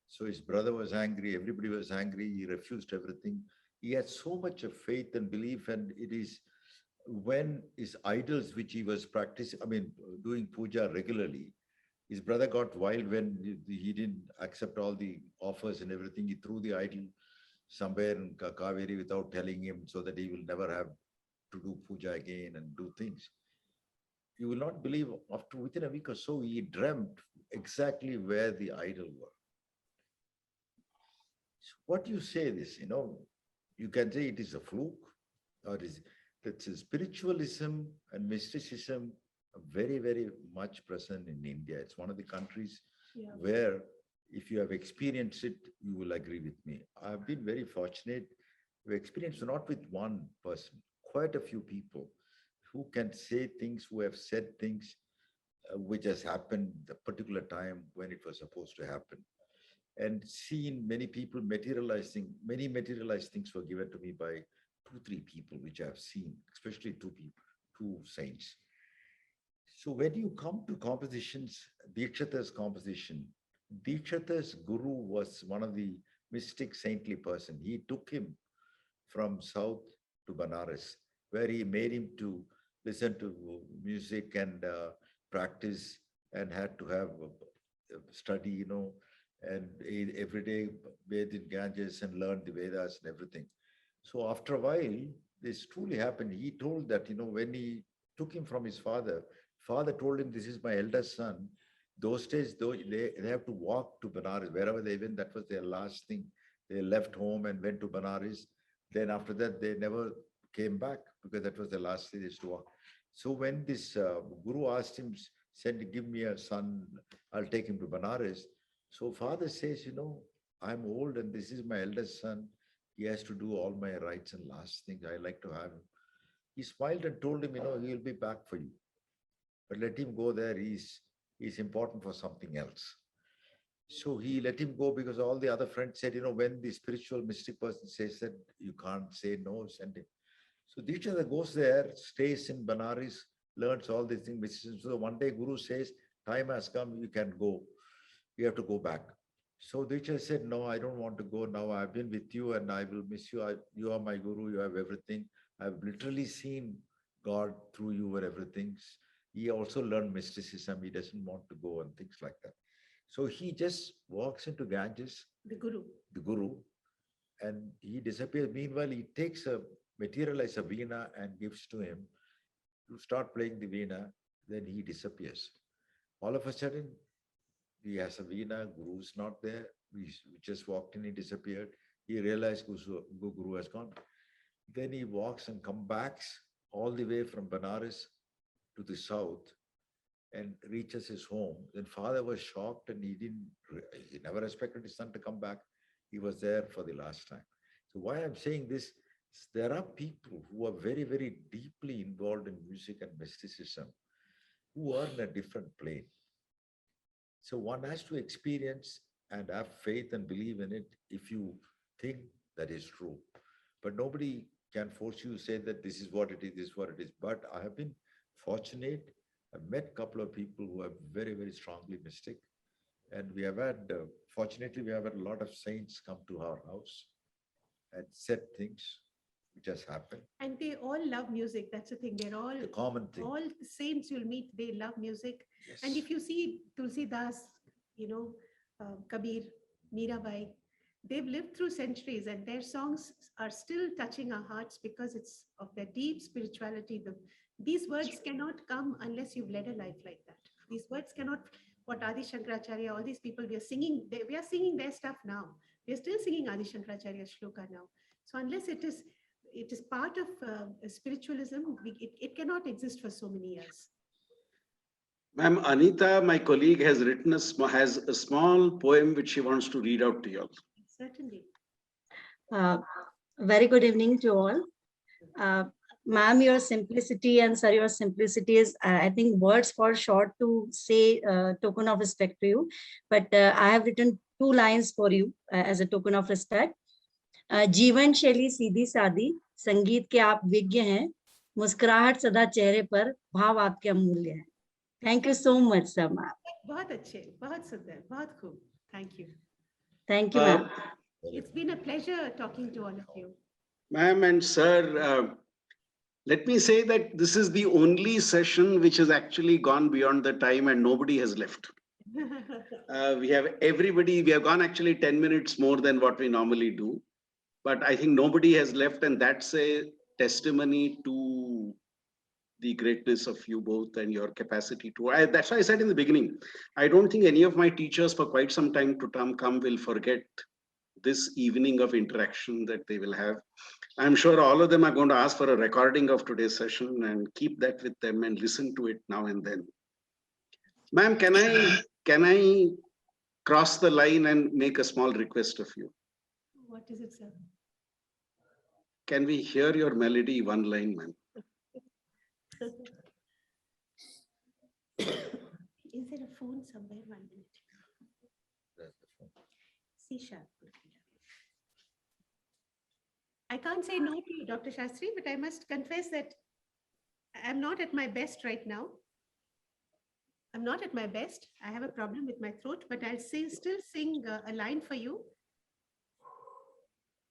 So his brother was angry, everybody was angry, he refused everything. He had so much of faith and belief, and it is when his idols, which he was practicing, doing puja regularly, his brother got wild when he didn't accept all the offers and everything. He threw the idol somewhere in Kaveri without telling him, so that he will never have to do puja again and do things. You will not believe, after within a week or so, he dreamt exactly where the idol were. So what you say this, you can say it is a fluke, or that's a spiritualism and mysticism are very, very much present in India. It's one of the countries where if you have experienced it, you will agree with me. I've been very fortunate to experience, not with one person, quite a few people who can say things, who have said things which has happened the particular time when it was supposed to happen. And seen many people materializing, many materialized things were given to me by 2-3 people, which I have seen, especially 2 people, 2 saints. So when you come to compositions, Dikshita's composition, Dikshita's guru was one of the mystic saintly person. He took him from south to Banaras, where he made him to listen to music and practice, and had to have study, and every day bathed in Ganges and learned the Vedas and everything. So after a while, this truly happened. He told that, when he took him from his father told him, this is my eldest son. Those days, though, they have to walk to Banaras. Wherever they went, that was their last thing. They left home and went to Banaras. Then after that, they never came back, because that was the last thing they used to walk. So when this guru asked him, said, give me a son, I'll take him to Banaras. So father says, I'm old and this is my eldest son. He has to do all my rites and last things. I like to have him. He smiled and told him, he'll be back for you. But let him go there. He's important for something else. So he let him go, because all the other friends said, when the spiritual mystic person says that, you can't say no, send him. So Dikshita goes there, stays in Banaras, learns all these things. So one day Guru says, time has come, you can go. You have to go back. So Dikshita said, no, I don't want to go now. I've been with you and I will miss you. You are my guru. You have everything. I've literally seen God through you and everything. He also learned mysticism. He doesn't want to go and things like that. So he just walks into Ganges, the guru, and he disappears. Meanwhile, he takes materializes a veena and gives to him to start playing the veena. Then he disappears. All of a sudden, he has a veena, Guru's not there. We just walked in, he disappeared. He realized Guru has gone. Then he walks and comes back all the way from Banaras to the south and reaches his home. Then father was shocked, and he never expected his son to come back. He was there for the last time. So why I'm saying this, there are people who are very, very deeply involved in music and mysticism who are in a different plane. So one has to experience and have faith and believe in it if you think that is true. But nobody can force you to say that this is what it is, this is what it is. But I have been fortunate. I've met a couple of people who are very, very strongly mystic. And we have had, fortunately, we have had a lot of saints come to our house and said things which has happened. And they all love music. That's the thing. They're all a common thing. All the saints you'll meet, they love music. Yes. And if you see Tulsi Das, Kabir, Mirabai, they've lived through centuries, and their songs are still touching our hearts because it's of their deep spirituality. These words cannot come unless you've led a life like that. These words cannot, what Adi Shankaracharya, all these people, we are singing their stuff now. We are still singing Adi Shankaracharya shloka now. So unless it is part of spiritualism, it cannot exist for so many years. Ma'am, Anita, my colleague, has written has a small poem which she wants to read out to you all. Certainly. Very good evening to all. Ma'am, your simplicity, and sir, your simplicity is, I think, words fall short to say token of respect to you. But I have written 2 lines for you as a token of respect. जीवन शैली सीधी सादी, संगीत के आप विज्ञ हैं, मुस्कुराहट सदा चेहरे पर, भाव आपके अमूल्य हैं. Thank you so much, sir, ma'am. बहुत अच्छे, बहुत सुंदर, बहुत खूब. Thank you. Thank you, ma'am. It's been a pleasure talking to all of you. Ma'am and sir, let me say that this is the only session which has actually gone beyond the time and nobody has left. We have gone actually 10 minutes more than what we normally do. But I think nobody has left, and that's a testimony to the greatness of you both and your capacity to. That's why I said in the beginning, I don't think any of my teachers for quite some time to come will forget this evening of interaction that they will have. I'm sure all of them are going to ask for a recording of today's session and keep that with them and listen to it now and then. Ma'am, can I cross the line and make a small request of you? What is it, sir? Can we hear your melody one line, ma'am? Is there a phone somewhere? 1 minute. C sharp. I can't say no to you, Dr. Shastri, but I must confess that I'm not at my best right now. I'm not at my best. I have a problem with my throat, but I'll still sing a line for you.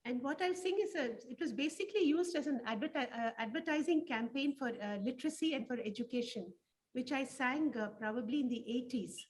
And what I'll sing is, it was basically used as an advertising campaign for literacy and for education, which I sang probably in the 80s.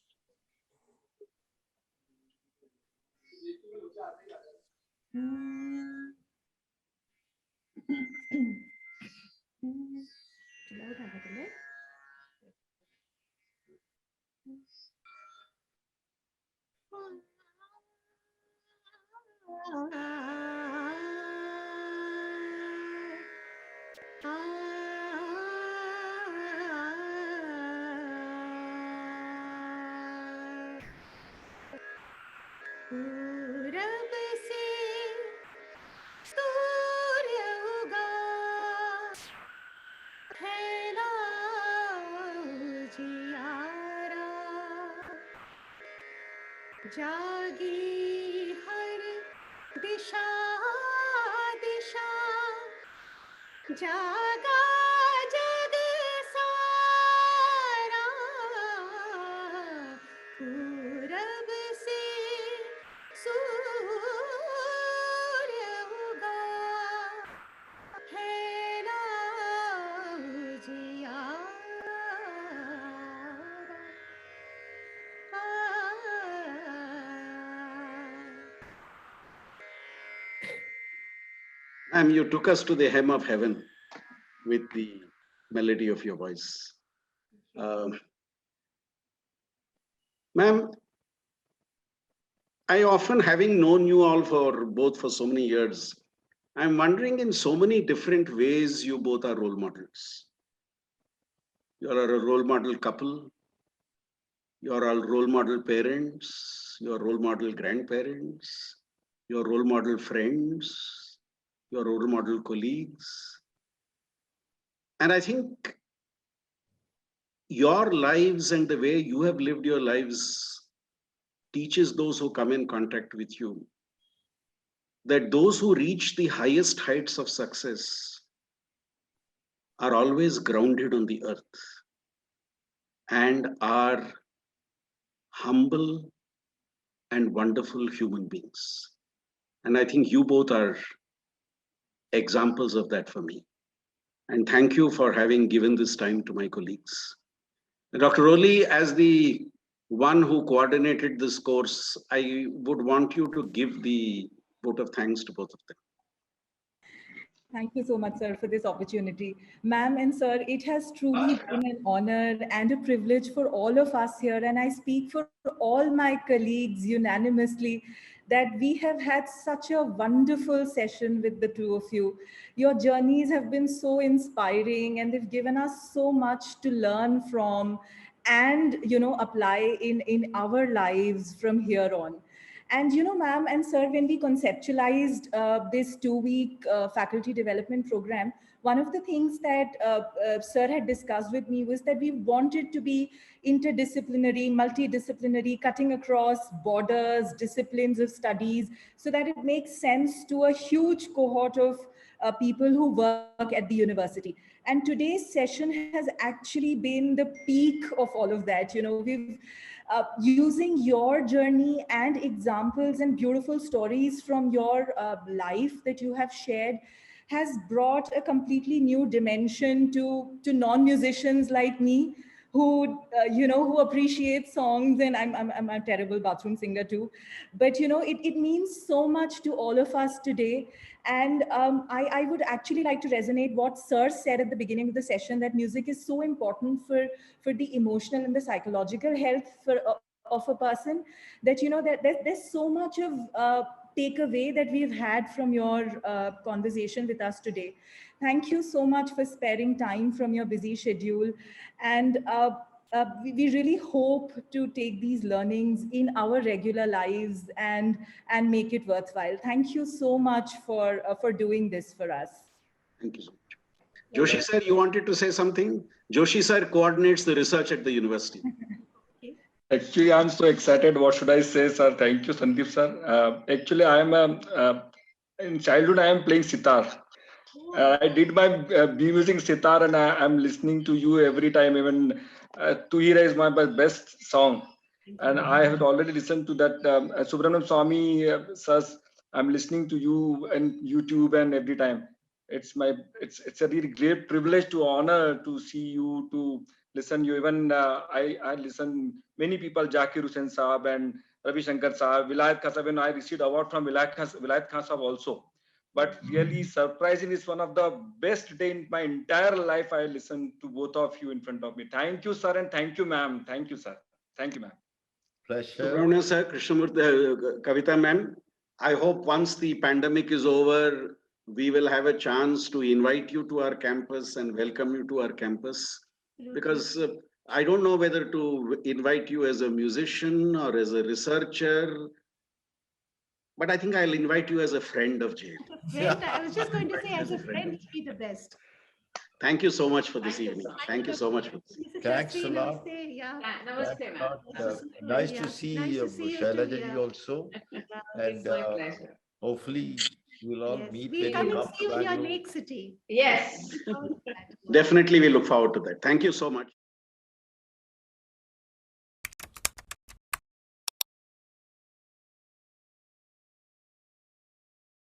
पूरब से सूर्य उगा, फैला उजियारा, जागी हर दिशा दिशा, जागा जग सारा, पूरब से सूर्य उगा, फैला Ma'am, you took us to the hem of heaven with the melody of your voice. Ma'am, I often, having known you all for so many years, I'm wondering in so many different ways you both are role models. You are a role model couple. You are all role model parents. You are role model grandparents. You are role model friends. You are role model colleagues. And I think your lives and the way you have lived your lives teaches those who come in contact with you that those who reach the highest heights of success are always grounded on the earth and are humble and wonderful human beings. And I think you both are examples of that for me. And thank you for having given this time to my colleagues. Dr. Oli, as the one who coordinated this course, I would want you to give the vote of thanks to both of them. Thank you so much, sir, for this opportunity. Ma'am and sir, it has truly been an honor and a privilege for all of us here. And I speak for all my colleagues unanimously that we have had such a wonderful session with the two of you. Your journeys have been so inspiring and they've given us so much to learn from and, apply in our lives from here on. And, ma'am and sir, when we conceptualized this 2-week faculty development program, one of the things that sir had discussed with me was that we wanted to be interdisciplinary, multidisciplinary, cutting across borders, disciplines of studies, so that it makes sense to a huge cohort of people who work at the university. And today's session has actually been the peak of all of that. We've using your journey and examples and beautiful stories from your life that you have shared has brought a completely new dimension to non-musicians like me, who who appreciate songs, and I'm a terrible bathroom singer too, but it means so much to all of us today. And I would actually like to resonate what Sir said at the beginning of the session, that music is so important for the emotional and the psychological health of a person, that that there's so much of takeaway that we've had from your conversation with us today. Thank you so much for sparing time from your busy schedule. And we really hope to take these learnings in our regular lives and make it worthwhile. Thank you so much for doing this for us. Thank you so much. Joshi sir, you wanted to say something? Joshi sir coordinates the research at the university. Actually, I'm so excited. What should I say, sir? Thank you, Sandeep sir. Actually, I am in childhood, I am playing sitar. I did my B using sitar, and I am listening to you every time. Even Tu Hi Re is my best song, and I have already listened to that Subramaniam Swami sir's. I'm listening to you and YouTube and every time. It's a really great privilege to honor to see you, to listen you. Even I listen many people, Zakir Hussain Saab and Ravi Shankar Saab, Vilayat Khan Saab, and I received award from Vilayat Khan Saab also. But really surprising, is one of the best day in my entire life. I listened to both of you in front of me. Thank you, sir, and thank you, ma'am. Thank you, sir. Thank you, ma'am. Pleasure. Subramanian sir, Krishnamurthy, Kavita ma'am, I hope once the pandemic is over, we will have a chance to invite you to our campus and welcome you to our campus. Because I don't know whether to invite you as a musician or as a researcher, but I think I'll invite you as a friend of JL. Friend, I was just going to say, as a friend, be the best. Thank you so much for this evening. Thank you so much. Thanks a lot. Namaste, yeah. Namaste, ma'am. Nice to see you, Shailaja ji also. And hopefully we'll all meet We'll when come you and come see to you in your Bangalore. Lake City. Yes. Definitely, we look forward to that. Thank you so much.